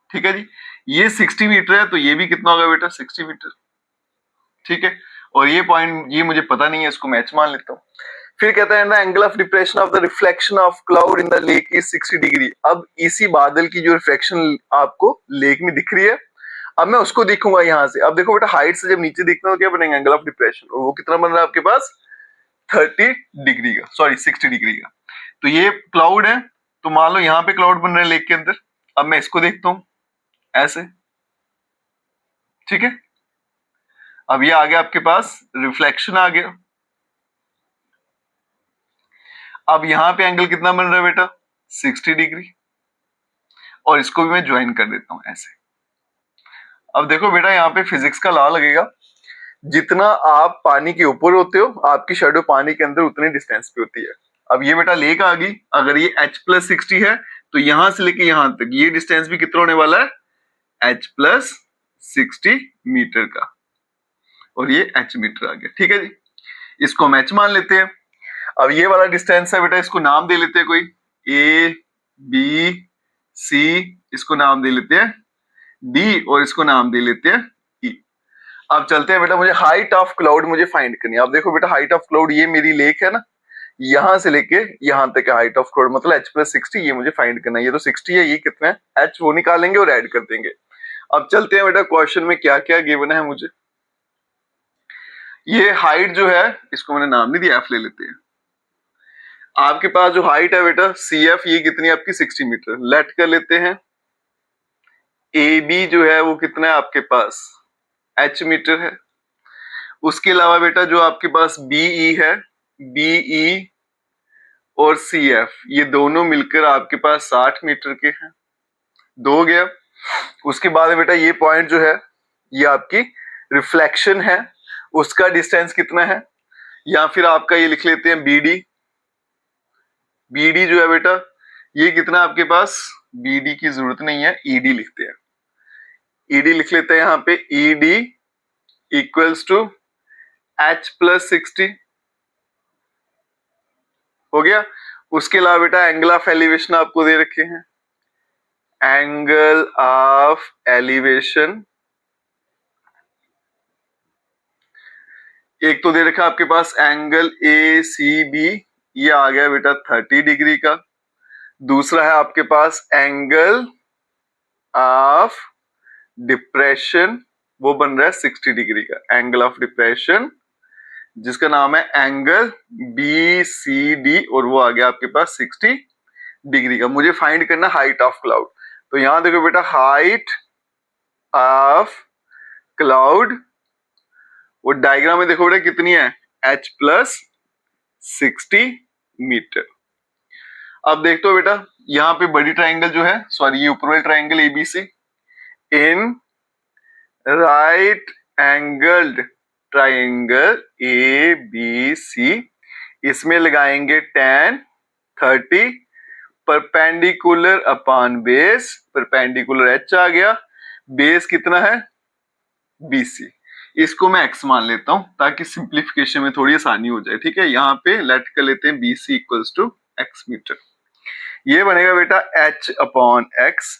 ठीक है जी, ये 60 मीटर है, तो ये भी कितना होगा बेटा 60 मीटर। ठीक है, और ये पॉइंट ये मुझे पता नहीं है, इसको मैं एच मान लेता हूं। फिर कहता है ना angle of depression of the reflection of cloud in the lake is 60 degree. अब इसी बादल की जो रिफ्लेक्शन आपको लेक में दिख रही है, अब मैं उसको देखूंगा यहां से। अब देखो बेटा, हाइट से जब नीचे देखना हो क्या बनेगा एंगल ऑफ डिप्रेशन, और वो कितना बन रहा है आपके पास 30 डिग्री का, सॉरी 60 डिग्री का। तो ये क्लाउड है, तो मान लो यहाँ पे क्लाउड बन रहा है लेक के अंदर। अब मैं इसको देखता हूं ऐसे, ठीक है, अब ये आ गया आपके पास रिफ्लेक्शन आ गया। अब यहां पे एंगल कितना बन रहा है बेटा 60 डिग्री, और इसको भी मैं ज्वाइन कर देता हूं ऐसे। अब देखो बेटा, यहाँ पे फिजिक्स का लॉ लगेगा, जितना आप पानी के ऊपर होते हो, आपकी शैडो पानी के अंदर उतनी डिस्टेंस पे होती है। अब ये बेटा लेक आ गई, अगर ये h प्लस 60 है, तो यहां से लेके यहां तक ये डिस्टेंस भी कितना होने वाला है h प्लस 60 मीटर का, और ये h मीटर आ गया। ठीक है जी, इसको हम h मान लेते हैं। अब ये वाला डिस्टेंस है बेटा, इसको नाम दे लेते हैं कोई a b c, इसको नाम दे लेते हैं d, और इसको नाम दे लेते हैं e। अब चलते हैं बेटा, मुझे हाइट ऑफ क्लाउड मुझे फाइंड करनी है। अब देखो बेटा, हाइट ऑफ क्लाउड ये मेरी लेक है ना, यहां से लेके यहां तक है हाइट ऑफ क्लाउड, मतलब h प्लस 60, ये मुझे फाइंड करना है। ये तो 60 है, ये कितना है h, वो निकालेंगे और ऐड कर देंगे। अब चलते हैं बेटा, क्वेश्चन में क्या क्या गिवन है मुझे। ये हाइट जो है, इसको मैंने नाम नहीं दिया, f ले लेते हैं। आपके पास जो हाइट है बेटा CF, ये कितनी है आपकी 60 मीटर, लेट कर लेते हैं। AB जो है वो कितना है आपके पास h मीटर है। उसके अलावा बेटा जो आपके पास BE है, BE और CF, ये दोनों मिलकर आपके पास 60 मीटर के हैं, दो गया। उसके बाद बेटा ये पॉइंट जो है, ये आपकी रिफ्लेक्शन है, उसका डिस्टेंस कितना है, या फिर आपका ये लिख लेते हैं BD। BD जो है बेटा, ये कितना आपके पास, BD की जरूरत नहीं है, ED लिखते हैं। ED लिख लेते हैं यहाँ पे, ED equals to h plus 60 हो गया। उसके अलावा बेटा एंगल ऑफ एलिवेशन आपको दे रखे हैं, एंगल ऑफ एलिवेशन, एक तो दे रखा आपके पास एंगल ए सी बी, ये आ गया बेटा 30 डिग्री का। दूसरा है आपके पास एंगल ऑफ डिप्रेशन, वो बन रहा है 60 डिग्री का, एंगल ऑफ डिप्रेशन जिसका नाम है एंगल बी सी डी, और वो आ गया आपके पास 60 डिग्री का। मुझे फाइंड करना हाइट ऑफ क्लाउड, तो यहां देखो बेटा हाइट ऑफ क्लाउड, वो डायग्राम में देखो बेटा कितनी है, h प्लस 60 मीटर। अब देखते हो बेटा यहाँ पे बड़ी ट्राइंगल जो है, सॉरी ये ऊपर वाली triangle ABC, in right angled triangle A B C, इसमें लगाएंगे tan 30 perpendicular upon base, perpendicular h आ गया, बेस कितना है BC, इसको मैं x मान लेता हूं ताकि सिंप्लीफिकेशन में थोड़ी आसानी हो जाए। ठीक है, यहाँ पे लेट कर लेते हैं BC equals to x metre. ये बनेगा बेटा h अपॉन x,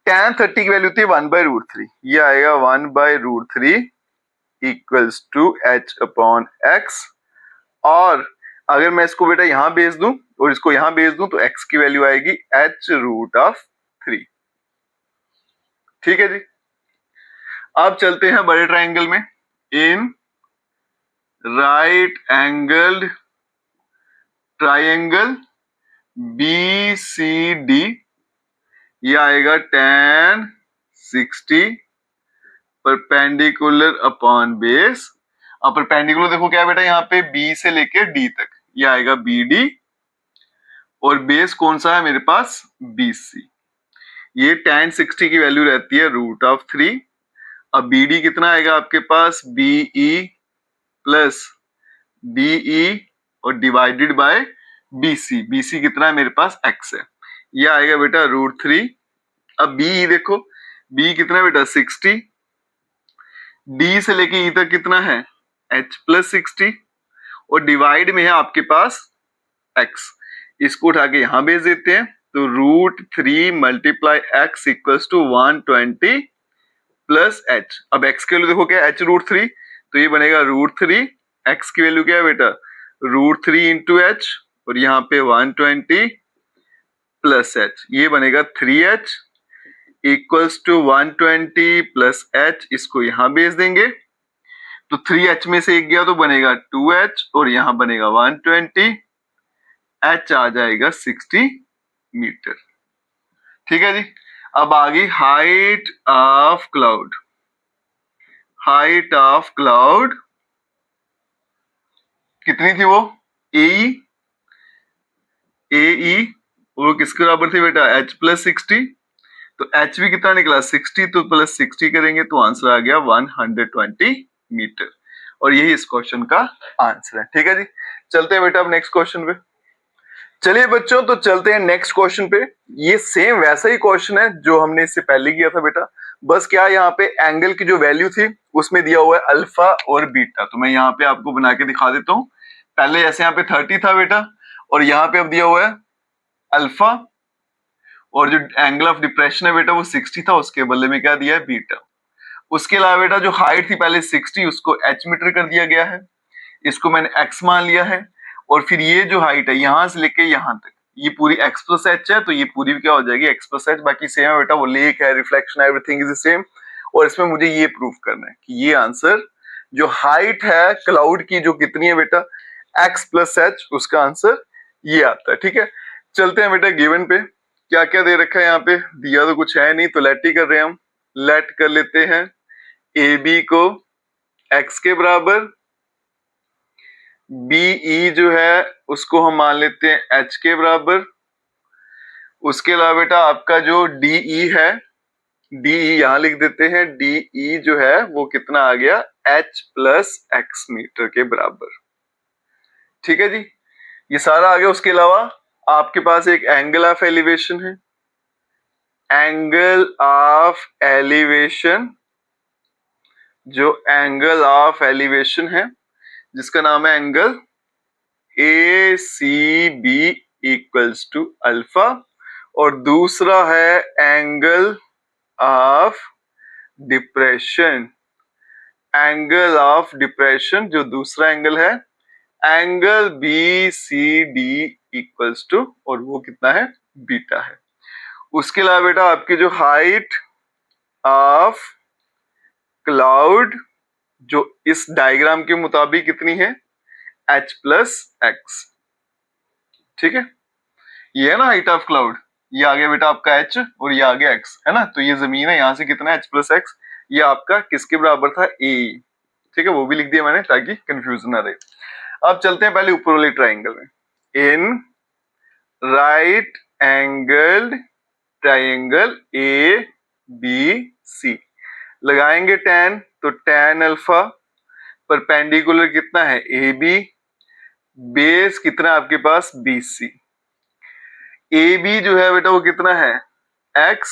tan 30 की वैल्यू थी 1/√3, ये आएगा 1/√3 equals to h upon x, और अगर मैं इसको बेटा यहां भेज दूं और इसको यहां भेज दूं तो x की वैल्यू आएगी h√3। ठीक है जी, अब चलते हैं बड़े ट्राइंगल में, in right angled triangle BCD, ये आएगा tan 60 परपेंडिकुलर अपॉन बेस। अब परपेंडिकुलर देखो क्या है बेटा, यहाँ पे B से लेके D तक, ये आएगा BD, और बेस कौन सा है मेरे पास BC। ये tan 60 की वैल्यू रहती है √3। अब BD कितना आएगा आपके पास, BE प्लस DE और डिवाइडेड बाय BC, BC कितना है मेरे पास x है, ये आएगा बेटा √3। अब BE देखो, B कितना है बेटा 60, D से लेके E तक कितना है h प्लस 60, और डिवाइड में है आपके पास x, इसको उठा के यहां भेज देते हैं, तो √3 multiply x equals to 120 plus h। अब x की वैल्यू देखो क्या है, h√3, तो ये बनेगा √3, x की वैल्यू क्या है बेटा √3 इंटू h, और यहाँ पे 120 प्लस h, ये बनेगा 3h equals to 120 plus h, इसको यहां भेज देंगे तो 3h में से एक गया तो बनेगा 2h, और यहां बनेगा 120, h आ जाएगा 60 मीटर। ठीक है जी, अब आ गई height of cloud. Height of cloud कितनी थी वो, AE, वो किसके बराबर थी बेटा h प्लस 60, तो h भी कितना निकला 60, तो प्लस 60 करेंगे तो आंसर आ गया 120 मीटर, और यही इस क्वेश्चन का आंसर है। ठीक है जी, चलते हैं बेटा अब नेक्स्ट क्वेश्चन पे। चलिए बच्चों, तो चलते हैं नेक्स्ट क्वेश्चन पे। ये सेम वैसा ही क्वेश्चन है जो हमने इससे पहले किया था बेटा, बस क्या यहाँ पे एंगल की जो वैल्यू थी उसमें दिया हुआ है अल्फा और बीटा, तो मैं यहाँ पे आपको बना के दिखा देता हूँ। पहले जैसे यहाँ पे 30 था बेटा, और यहाँ पे अब दिया हुआ है अल्फा, और जो एंगल ऑफ डिप्रेशन है बेटा वो 60 था, उसके बदले में क्या दिया है बीटा। उसके अलावा बेटा जो हाइट थी पहले 60, उसको h मीटर कर दिया गया है, इसको मैंने x मान लिया है, और फिर ये जो हाइट है यहां से लेके यहां तक ये पूरी x प्लस h है, तो ये पूरी क्या हो जाएगी x प्लस h, बाकी सेम है बेटा, वो लेक है, रिफ्लेक्शन है, एवरीथिंग इज सेम। और इसमें मुझे ये प्रूव करना है कि ये आंसर जो हाइट है क्लाउड की जो कितनी है बेटा x प्लस h, उसका आंसर ये आता है। ठीक है, चलते हैं बेटा गिवन पे, क्या क्या दे रखा है यहाँ पे, दिया तो कुछ है नहीं, तो लेट ही कर रहे हैं हम। लेट कर लेते हैं AB को x के बराबर, BE जो है उसको हम मान लेते हैं h के बराबर। उसके अलावा बेटा आपका जो DE है, DE यहां लिख देते हैं, DE जो है वो कितना आ गया h प्लस x मीटर के बराबर। ठीक है जी, ये सारा आ गया। उसके अलावा आपके पास एक एंगल ऑफ एलिवेशन है, एंगल ऑफ एलिवेशन, जो एंगल ऑफ एलिवेशन है जिसका नाम है angle ACB equals to alpha, और दूसरा है angle of depression. Angle of depression जो दूसरा एंगल है, angle B C D equals to, और वो कितना है, बीटा है। उसके अलावा बेटा आपकी जो हाइट ऑफ क्लाउड जो इस डायग्राम के मुताबिक कितनी है, h प्लस एक्स। ठीक है, ये है ना हाइट ऑफ क्लाउड, ये आ गया बेटा आपका h और ये आ गया x, है ना। तो ये जमीन है, यहां से कितना है h प्लस एक्स, ये आपका किसके बराबर था, a। ठीक है, वो भी लिख दिया मैंने ताकि कंफ्यूजन ना रहे। अब चलते हैं पहले ऊपर वाले ट्राइंगल में। In right angled triangle A B C लगाएंगे tan, तो tan अल्फा परपेंडिकुलर कितना है ए बी, बेस कितना है आपके पास बी सी। ए बी जो है बेटा वो कितना है x,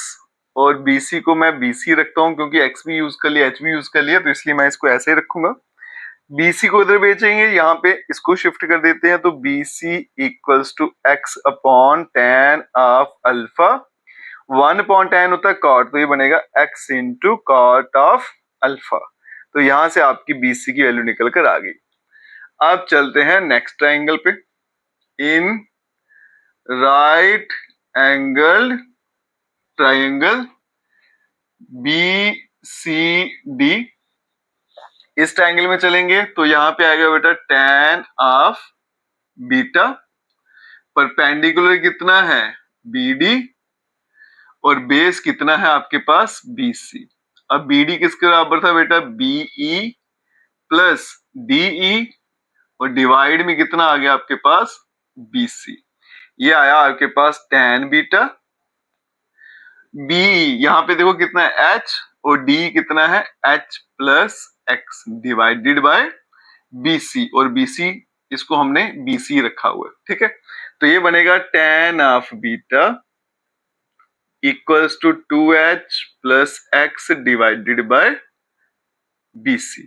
और बी सी को मैं बी सी रखता हूं क्योंकि x भी यूज कर लिया h भी यूज कर लिया, तो इसलिए मैं इसको ऐसे ही रखूंगा। BC को इधर बेचेंगे, यहाँ पे इसको शिफ्ट कर देते हैं, तो BC equals to x upon tan of alpha, 1 upon tan होता है कॉट, तो ये बनेगा x into cot of alpha. तो यहां से आपकी BC की वैल्यू निकल कर आ गई। अब चलते हैं नेक्स्ट ट्राइंगल पे। In right angle triangle BCD, इस ट्राइंगल में चलेंगे तो यहां पे आएगा बेटा tan ऑफ बीटा, परपेंडिकुलर कितना है BD, और बेस कितना है आपके पास BC। अब BD किसके बराबर था बेटा BE प्लस DE, और डिवाइड में कितना आ गया आपके पास BC। ये आया आपके पास tan बीटा, BE यहां पे देखो कितना है H, और D कितना है H plus x divided by BC, और BC इसको हमने BC रखा हुआ है। ठीक है, तो ये बनेगा tan of beta equals to 2h plus x divided by BC।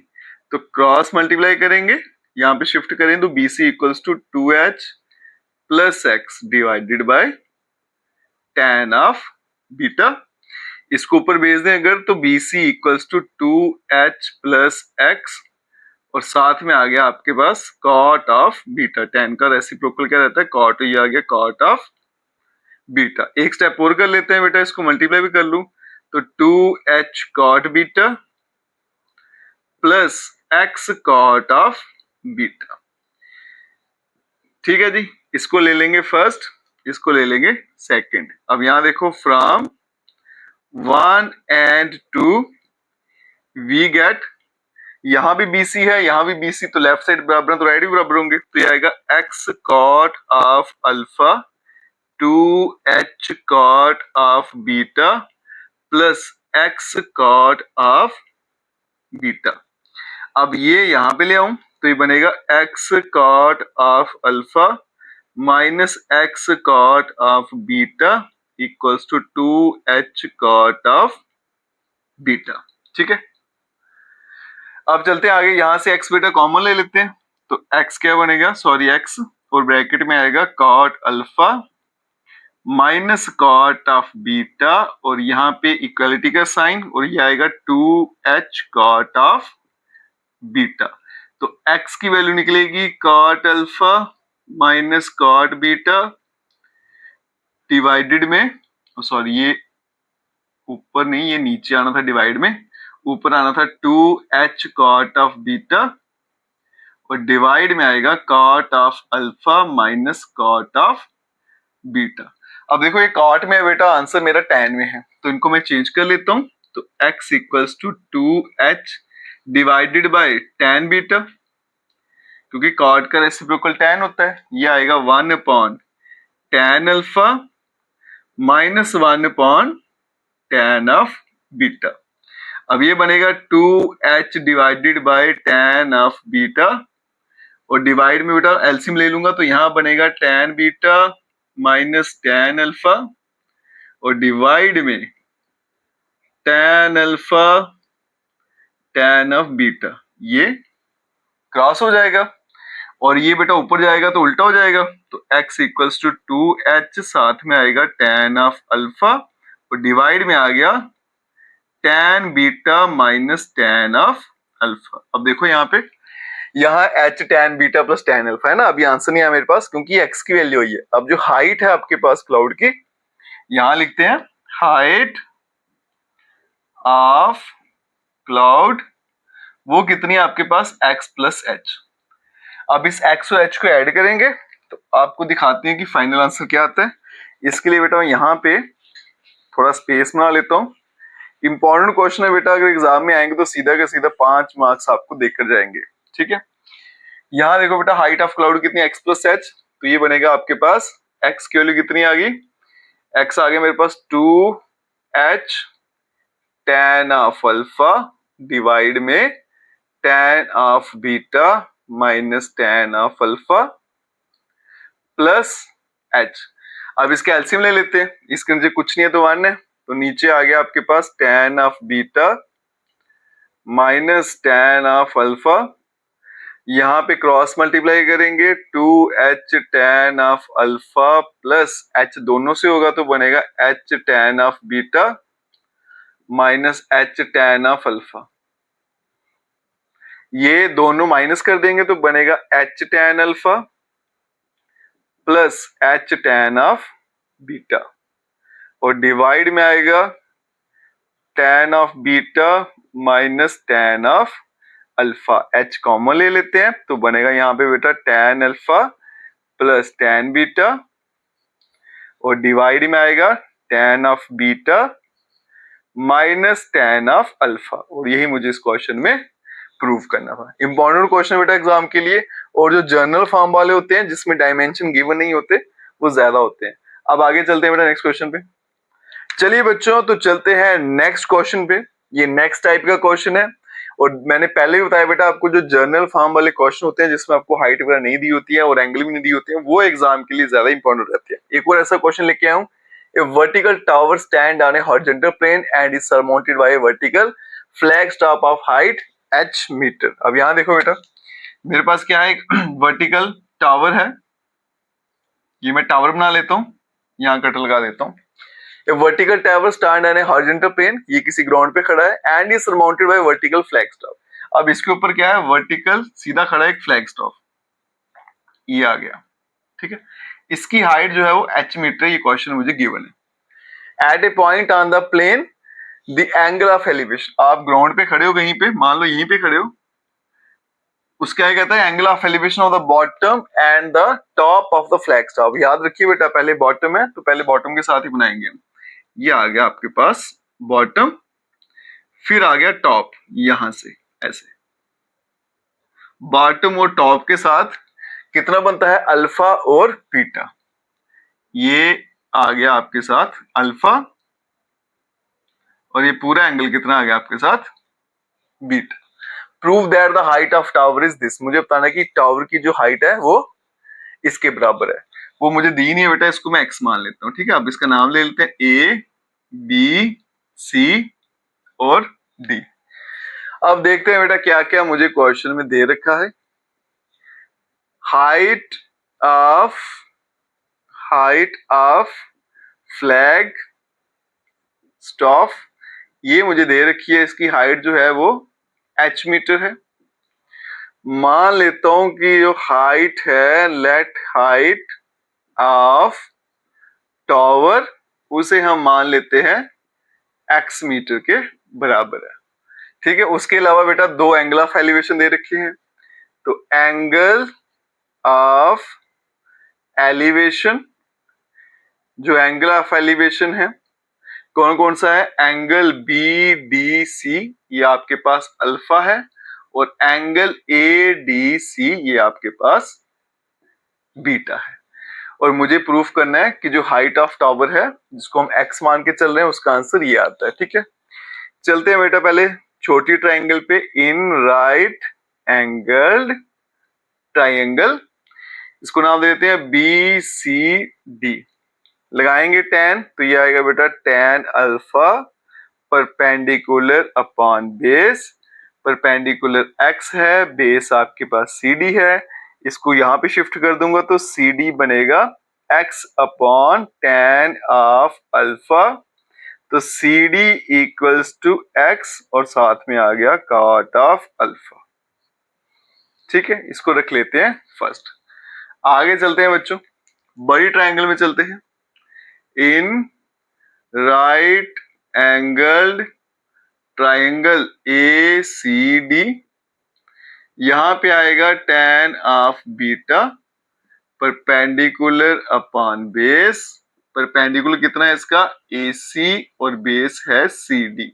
तो क्रॉस मल्टीप्लाई करेंगे, यहां पे शिफ्ट करें तो BC equals to 2h plus x divided by tan of beta. इसको ऊपर भेज दें अगर तो BC equals to 2h plus x, और साथ में आ गया आपके पास cot ऑफ बीटा। tan का रेसिप्रोकल क्या रहता है cot, ये आ गया cot ऑफ बीटा। एक स्टेप और कर लेते हैं बेटा, इसको मल्टीप्लाई भी कर लूं तो 2h cot beta plus x cot of beta. ठीक है जी, इसको ले लेंगे फर्स्ट, इसको ले लेंगे सेकंड। अब यहां देखो फ्रॉम 1 and 2 वी गेट, यहां भी BC है यहां भी BC, तो लेफ्ट साइड बराबर है तो राइट भी बराबर होंगे, तो ये आएगा x cot of alpha 2h cot of beta plus x cot of beta. अब ये यहां पे ले आऊं तो ये बनेगा x cot of alpha minus x cot of beta equals to 2h cot of beta. ठीक है, अब चलते हैं आगे, यहां से x बेटा कॉमन ले लेते हैं, तो x क्या बनेगा, सॉरी x, और ब्रैकेट में आएगा cot alpha minus cot of beta, और यहाँ पे इक्वलिटी का साइन, और ये आएगा 2h cot ऑफ बीटा। तो x की वैल्यू निकलेगी cot alpha minus cot beta divided में, सॉरी ये ऊपर नहीं ये नीचे आना था, डिवाइड में ऊपर आना था 2h cot ऑफ बीटा, और डिवाइड में आएगा cot of alpha minus cot of beta. अब देखो ये cot में है बेटा, आंसर मेरा tan में है, तो इनको मैं चेंज कर लेता हूं, तो x equals to 2h divided by tan beta, क्योंकि cot का रेसिप्रोकल tan होता है, ये आएगा 1 upon tan alpha minus 1 upon tan of beta. अब ये बनेगा 2h divided by tan of beta, और डिवाइड में बेटा एलसीएम ले लूंगा तो यहां बनेगा tan beta minus tan alpha, और डिवाइड में tan alpha tan of beta, ये क्रॉस हो जाएगा, और ये बेटा ऊपर जाएगा तो उल्टा हो जाएगा, तो x इक्वल्स टू 2h, साथ में आएगा tan ऑफ अल्फा और डिवाइड में आ गया tan beta minus tan of alpha. अब देखो यहाँ h tan beta plus tan alpha है ना। अभी आंसर नहीं है मेरे पास क्योंकि x की वैल्यू हुई है। अब जो हाइट है आपके पास क्लाउड की, यहां लिखते हैं हाइट ऑफ क्लाउड, वो कितनी है आपके पास x प्लस h। अब इस x और h को ऐड करेंगे तो आपको दिखाते हैं कि फाइनल आंसर क्या आता है। इसके लिए बेटा मैं यहाँ पे थोड़ा स्पेस बना लेता हूँ। इंपॉर्टेंट क्वेश्चन है बेटा, अगर एग्जाम में आएंगे तो सीधा का सीधा 5 मार्क्स आपको देकर जाएंगे, ठीक है। यहाँ देखो बेटा हाइट ऑफ क्लाउड कितनी x प्लस h, तो ये बनेगा आपके पास x की वैल्यू कितनी आ गई, x आ गया मेरे पास 2h tan of alpha divide में tan of beta minus tan of alpha plus h। अब इसके एलसीएम ले लेते हैं, इसके नीचे कुछ नहीं है तो 1 है, तो नीचे आ गया आपके पास tan of beta minus tan of alpha, यहाँ पे क्रॉस मल्टीप्लाई करेंगे 2h tan of alpha plus h दोनों से होगा तो बनेगा h tan of beta minus h tan of alpha. ये दोनों माइनस कर देंगे तो बनेगा h tan alpha plus h tan of beta और डिवाइड में आएगा tan of beta minus tan of alpha. h common ले लेते हैं तो बनेगा यहाँ पे बेटा tan alpha plus tan beta और डिवाइड में आएगा tan of beta minus tan of alpha. और यही मुझे इस क्वेश्चन में प्रूव करना था। इंपॉर्टेंट क्वेश्चन बेटा एग्जाम के लिए, और जो जर्नल फॉर्म वाले होते हैं जिसमें डायमेंशन गिवन नहीं होते वो ज्यादा होते हैं। अब आगे चलते हैं बेटा नेक्स्ट क्वेश्चन पे। चलिए बच्चों तो चलते हैं नेक्स्ट क्वेश्चन पे। ये नेक्स्ट टाइप का क्वेश्चन है और मैंने पहले भी बताया बेटा आपको जो जर्नल फॉर्म वाले क्वेश्चन होते हैं जिसमें आपको हाइट वगैरह नहीं दी होती है और एंगल भी नहीं दी होती है, वो एग्जाम के लिए ज्यादा इंपॉर्टेंट रहती है। एक और ऐसा क्वेश्चन लेके आया हूं, a vertical tower stand on a horizontal plane and is surmounted by a vertical flag stop of height h metre. अब यहां देखो बेटा मेरे पास क्या है, एक वर्टिकल टावर है, ये मैं टावर बना लेता हूं, यहाँ कट लगा देता हूं। A vertical tower stand on a horizontal plane, ये किसी ग्राउंड पे खड़ा है and is surmounted by vertical flag stop। अब इसके ऊपर क्या है, वर्टिकल सीधा खड़ा है एक फ्लैग स्टॉप, ये आ गया, ठीक है। इसकी हाइट जो है वो h मीटर, ये क्वेश्चन मुझे गिवन है। At a point on the plane the angle of elevation, आप ग्राउंड पे खड़े हो कहीं पे, मान लो यहीं पे खड़े हो, उसका क्या कहता है, angle of elevation of the bottom and the top of the flag stop. याद रखिए बेटा पहले बॉटम है तो पहले बॉटम के साथ ही बनाएंगे। ये आ गया आपके पास बॉटम, फिर आ गया टॉप, यहां से ऐसे बॉटम और टॉप के साथ कितना बनता है, अल्फा और बीटा। ये आ गया आपके साथ अल्फा और ये पूरा एंगल कितना आ गया आपके साथ, beta. Prove that the height of tower is this, मुझे बताना है कि टावर की जो हाइट है वो इसके बराबर है। वो मुझे दी नहीं है बेटा, इसको मैं x मान लेता हूं, ठीक है। अब इसका नाम ले लेते हैं A B C और D। अब देखते हैं बेटा क्या क्या मुझे क्वेश्चन में दे रखा है। हाइट ऑफ फ्लैग स्टॉप, ये मुझे दे रखी है, इसकी हाइट जो है वो h मीटर है। मान लेता हूं कि जो हाइट है, लेट हाइट ऑफ टावर, उसे हम मान लेते हैं x मीटर के बराबर है, ठीक है। उसके अलावा बेटा दो एंगल ऑफ एलिवेशन दे रखे हैं, तो एंगल ऑफ एलिवेशन, जो एंगल ऑफ एलिवेशन है कौन कौन सा है, एंगल BDC ये आपके पास अल्फा है और एंगल ADC ये आपके पास बीटा है। और मुझे प्रूफ करना है कि जो हाइट ऑफ टावर है जिसको हम x मान के चल रहे हैं उसका आंसर ये आता है, ठीक है। चलते हैं बेटा पहले छोटी ट्राइंगल पे, इन राइट एंगल्ड ट्राइंगल, इसको नाम देते हैं BCD। लगाएंगे tan, तो ये आएगा बेटा tan alpha perpendicular upon base, perpendicular x है, बेस आपके पास CD है, इसको यहाँ पे शिफ्ट कर दूंगा तो सी डी बनेगा x upon tan of alpha, तो C D equals to x और साथ में आ गया cot ऑफ अल्फा। ठीक है, इसको रख लेते हैं फर्स्ट। आगे चलते हैं बच्चों, बड़ी ट्रायंगल में चलते हैं। In right angled triangle A C D, यहां पे आएगा tan of beta perpendicular upon base. Perpendicular कितना है इसका, AC और बेस है CD।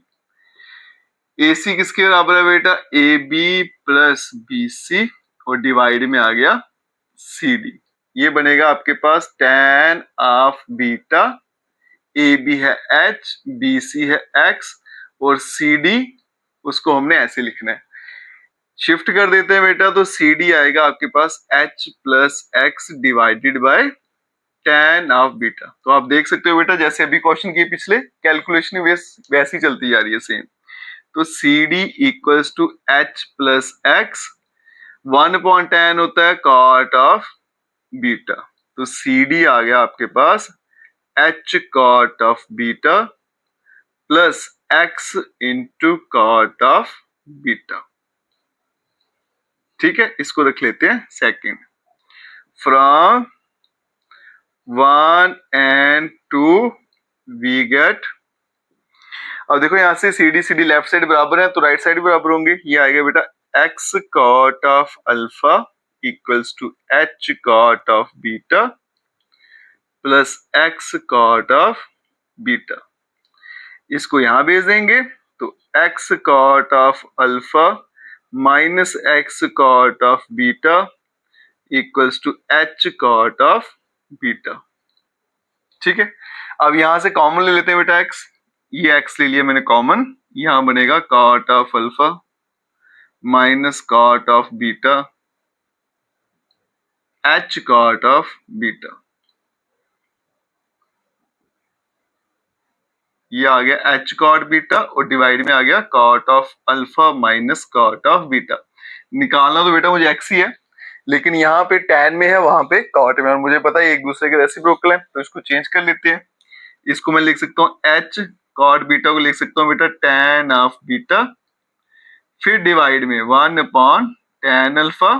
AC किसके बराबर है बेटा, AB प्लस BC और डिवाइड में आ गया CD। ये बनेगा आपके पास tan ऑफ बीटा, AB है H, BC है X और CD उसको हमने ऐसे लिखना है। शिफ्ट कर देते हैं बेटा, तो CD आएगा आपके पास H plus X divided by tan of beta. तो आप देख सकते हो बेटा, जैसे अभी क्वेश्चन किए पिछले, कैलकुलेशन वैसी चलती जा रही है सेम। तो CD equals to H plus X, 1/tan होता है cot ऑफ बीटा, तो CD आ गया आपके पास H cot of beta plus X into cot of beta. ठीक है, इसको रख लेते हैं second. From 1 and 2 we get, अब देखो यहां से CD CD लेफ्ट साइड बराबर है तो राइट साइड बराबर होंगे। ये आएगा बेटा x cot of alpha equals to h cot of beta plus x cot of beta. इसको यहां भेज देंगे तो x cot of alpha minus x cot of beta equals to h cot of beta. ठीक है, अब यहां से कॉमन ले लेते हैं बेटा x, ये x ले लिया मैंने कॉमन, यहां बनेगा cot of alpha minus cot of beta h cot of beta. ये आ गया h cot बीटा और डिवाइड में आ गया cot of alpha minus cot of beta. निकालना तो बेटा मुझे x ही है, लेकिन यहाँ पे tan में है, वहां पे cot में, और मुझे पता है एक दूसरे के रेसिप्रोकल है, तो इसको चेंज कर लेते हैं। इसको मैं लिख सकता हूँ h cot बीटा को लिख सकता हूँ बेटा tan ऑफ बीटा, फिर डिवाइड में 1/tan alpha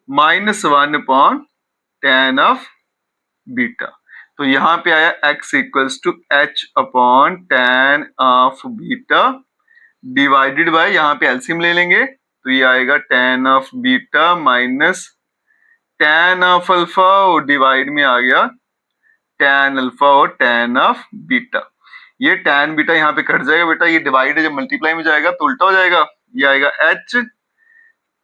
minus 1/tan of beta. तो यहाँ पे आया x equals to h upon tan of beta divided by, यहाँ पे एलसीएम ले लेंगे तो ये आएगा tan of beta minus tan of alpha और डिवाइड में आ गया tan अल्फा और tan ऑफ बीटा। ये tan बीटा यहाँ पे कट जाएगा बेटा, ये डिवाइड है, जब मल्टीप्लाई में जाएगा तो उल्टा हो जाएगा, ये आएगा h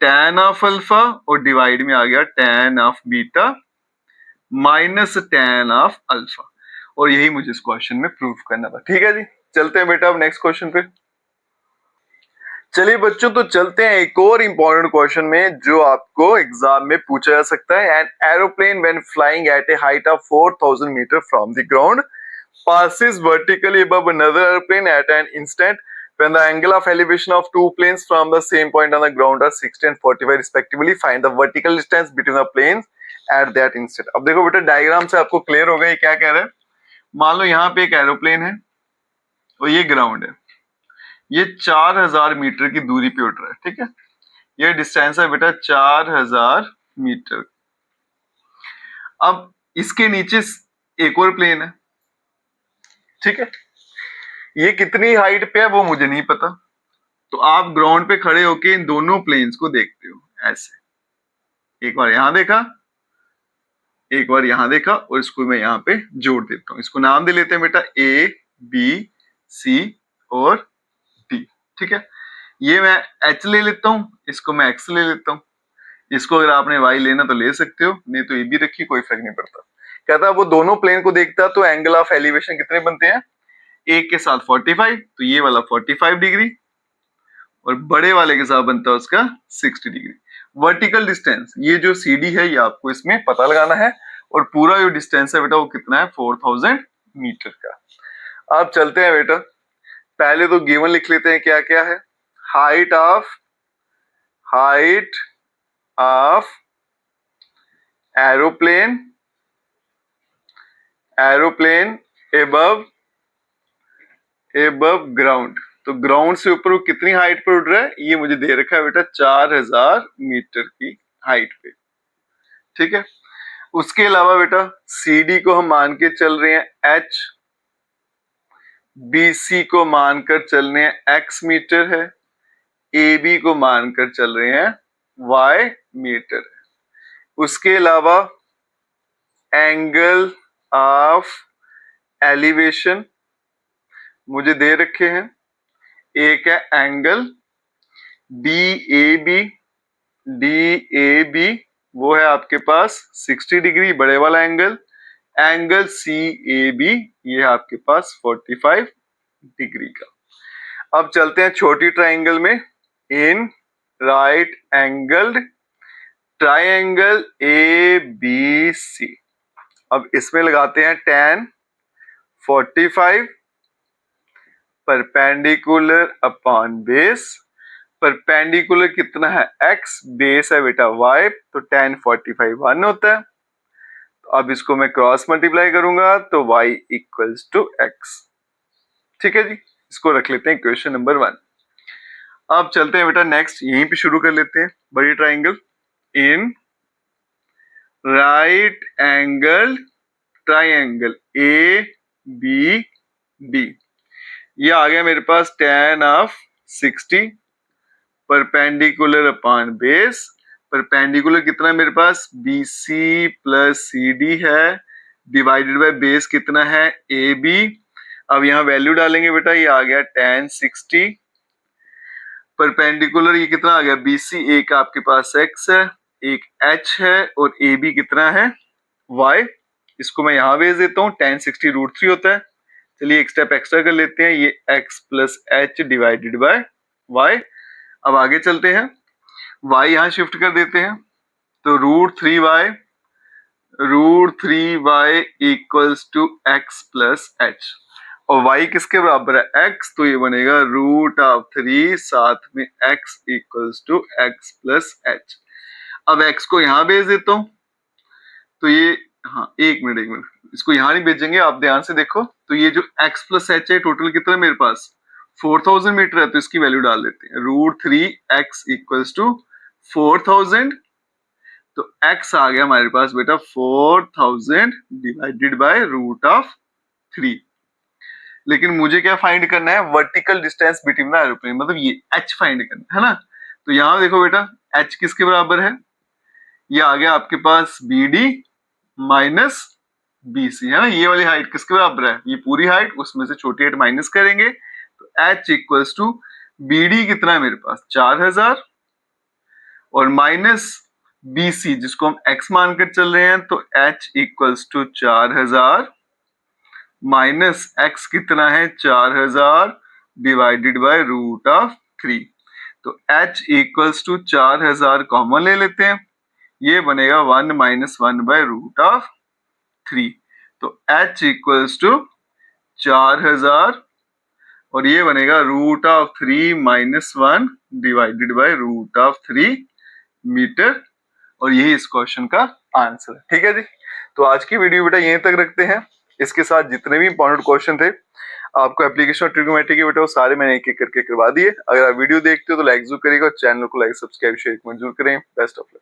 tan ऑफ अल्फा और डिवाइड में आ गया tan of beta minus tan of alpha, और यही मुझे इस क्वेश्चन में प्रूव करना था। ठीक है जी, चलते हैं बेटा अब नेक्स्ट क्वेश्चन पे। चलिए बच्चों, तो चलते हैं एक और इंपॉर्टेंट क्वेश्चन में जो आपको एग्जाम में पूछा जा सकता है। An aeroplane when flying at a height of 4000 metre from the ground passes vertically above another airplane at an instant when the angle of elevation of two planes from the same point on the ground are 60 and 45 respectively. Find the vertical distance between the planes at that instant. अब देखो बेटा, diagram से आपको clear होगा ये क्या कह रहा है। मान लो यहाँ पे एक एरोप्लेन है और ये ग्राउंड है, ये 4000 मीटर की दूरी पे उड़ रहा है। ठीक है, ये डिस्टेंस है बेटा 4000 मीटर। अब इसके नीचे एक और प्लेन है। ठीक है, ये कितनी हाइट पे है वो मुझे नहीं पता, तो आप ग्राउंड पे खड़े होके इन दोनों प्लेन्स को देखते हो ऐसे, एक बार यहां देखा, एक बार यहां देखा, और इसको मैं यहाँ पे जोड़ देता हूँ। इसको नाम दे लेते हैं बेटा A, B, C और D। ठीक है, ये मैं H ले लेता हूँ, इसको मैं X ले लेता हूँ। इसको अगर आपने Y लेना तो ले सकते हो, नहीं तो A भी रखिए, कोई फर्क नहीं पड़ता। कहता है वो दोनों प्लेन को देखता तो एंगल ऑफ एलिवेशन कितने बनते हैं, एक के साथ 45, तो ये वाला 45 डिग्री, और बड़े वाले के साथ बनता है उसका 60 डिग्री। वर्टिकल डिस्टेंस, ये जो CD है ये आपको इसमें पता लगाना है, और पूरा जो डिस्टेंस है बेटा वो कितना है, 4000 मीटर का। अब चलते हैं बेटा, पहले तो गिवन लिख लेते हैं क्या क्या है। Height of aeroplane above ground. तो ग्राउंड से ऊपर वो कितनी हाइट पर उड़ रहा है, ये मुझे दे रखा है बेटा 4000 मीटर की हाइट पे। ठीक है, उसके अलावा बेटा CD को हम मान के चल रहे हैं H, BC को मानकर चल रहे हैं X मीटर है, AB को मानकर चल रहे हैं Y मीटर है। उसके अलावा एंगल ऑफ एलिवेशन मुझे दे रखे हैं, एक है एंगल DAB, वो है आपके पास 60 डिग्री बड़े वाला एंगल। एंगल CAB ये है आपके पास 45 डिग्री का। अब चलते हैं छोटी ट्राइंगल में। In right angled triangle ABC, अब इसमें लगाते हैं tan 45 perpendicular upon base. Perpendicular कितना है x, बेस है बेटा y, तो tan 45 1 होता है। तो अब इसको मैं क्रॉस मल्टीप्लाई करूंगा तो y इक्वल्स टू x। ठीक है जी, इसको रख लेते हैं क्वेश्चन नंबर 1। अब चलते हैं बेटा नेक्स्ट, यहीं पे शुरू कर लेते हैं। बड़ी triangle in right angle triangle ABD, ये आ गया मेरे पास tan of 60 perpendicular upon base. Perpendicular कितना है मेरे पास BC प्लस CD है, डिवाइडेड बाय बेस कितना है AB। अब यहाँ वैल्यू डालेंगे बेटा, ये आ गया tan 60 परपेंडिकुलर, ये कितना आ गया BC, एक आपके पास x है, एक h है, और AB कितना है y। इसको मैं यहाँ भेज देता हूँ, tan 60 √3 होता है। चलिए एक स्टेप एक्स्ट्रा कर लेते हैं, ये x plus h divided by y। अब आगे चलते हैं, y यहाँ शिफ्ट कर देते हैं, तो √3y equals to x plus h, और y किसके बराबर है x, तो ये बनेगा √3 साथ में x equals to x plus h। अब x को यहाँ भेज देता हूं, तो ये एक मिनट इसको यहाँ नहीं भेजेंगे, आप ध्यान से देखो। तो ये जो x प्लस h है टोटल कितना है मेरे पास 4000 मीटर है, तो इसकी वैल्यू डाल देते हैं। √3x इक्वल्स टू 4000, तो x आ गया हमारे पास बेटा 4000 डिवाइडेड बाय √3। लेकिन मुझे क्या फाइंड करना है, vertical distance between the aeroplane, मतलब ये h फाइंड करना है ना। तो यहाँ देखो बेटा h किसके बराबर है, ये आ गया आपके पास BD माइनस BC है ना। ये वाली हाइट किसके बराबर है, ये पूरी हाइट, उसमें से छोटी हाइट माइनस करेंगे, तो h इक्वल्स टू BD कितना है मेरे पास 4000, और माइनस BC जिसको हम x मानकर चल रहे हैं, तो h equals to 4000 minus x कितना है 4000 डिवाइडेड बाय √3। तो h इक्वल्स टू 4000 कॉमन ले लेते हैं, ये बनेगा 1 माइनस 1 बाय √3। तो h इक्वल्स टू 4000, और ये बनेगा √3 माइनस 1 डिवाइडेड बाय √3 मीटर, और यही इस क्वेश्चन का आंसर है। ठीक है जी, तो आज की वीडियो बेटा यहीं तक रखते हैं। इसके साथ जितने भी इंपॉर्टेंट क्वेश्चन थे आपको एप्लीकेशन और ट्रिग्नोमेट्री के बेटा वो सारे मैंने एक एक करके करवा दिए। अगर आप वीडियो देखते हो तो लाइक जरूर करिएगा, चैनल को लाइक सब्सक्राइब शेयर कमेंट जरूर करें। Best of luck.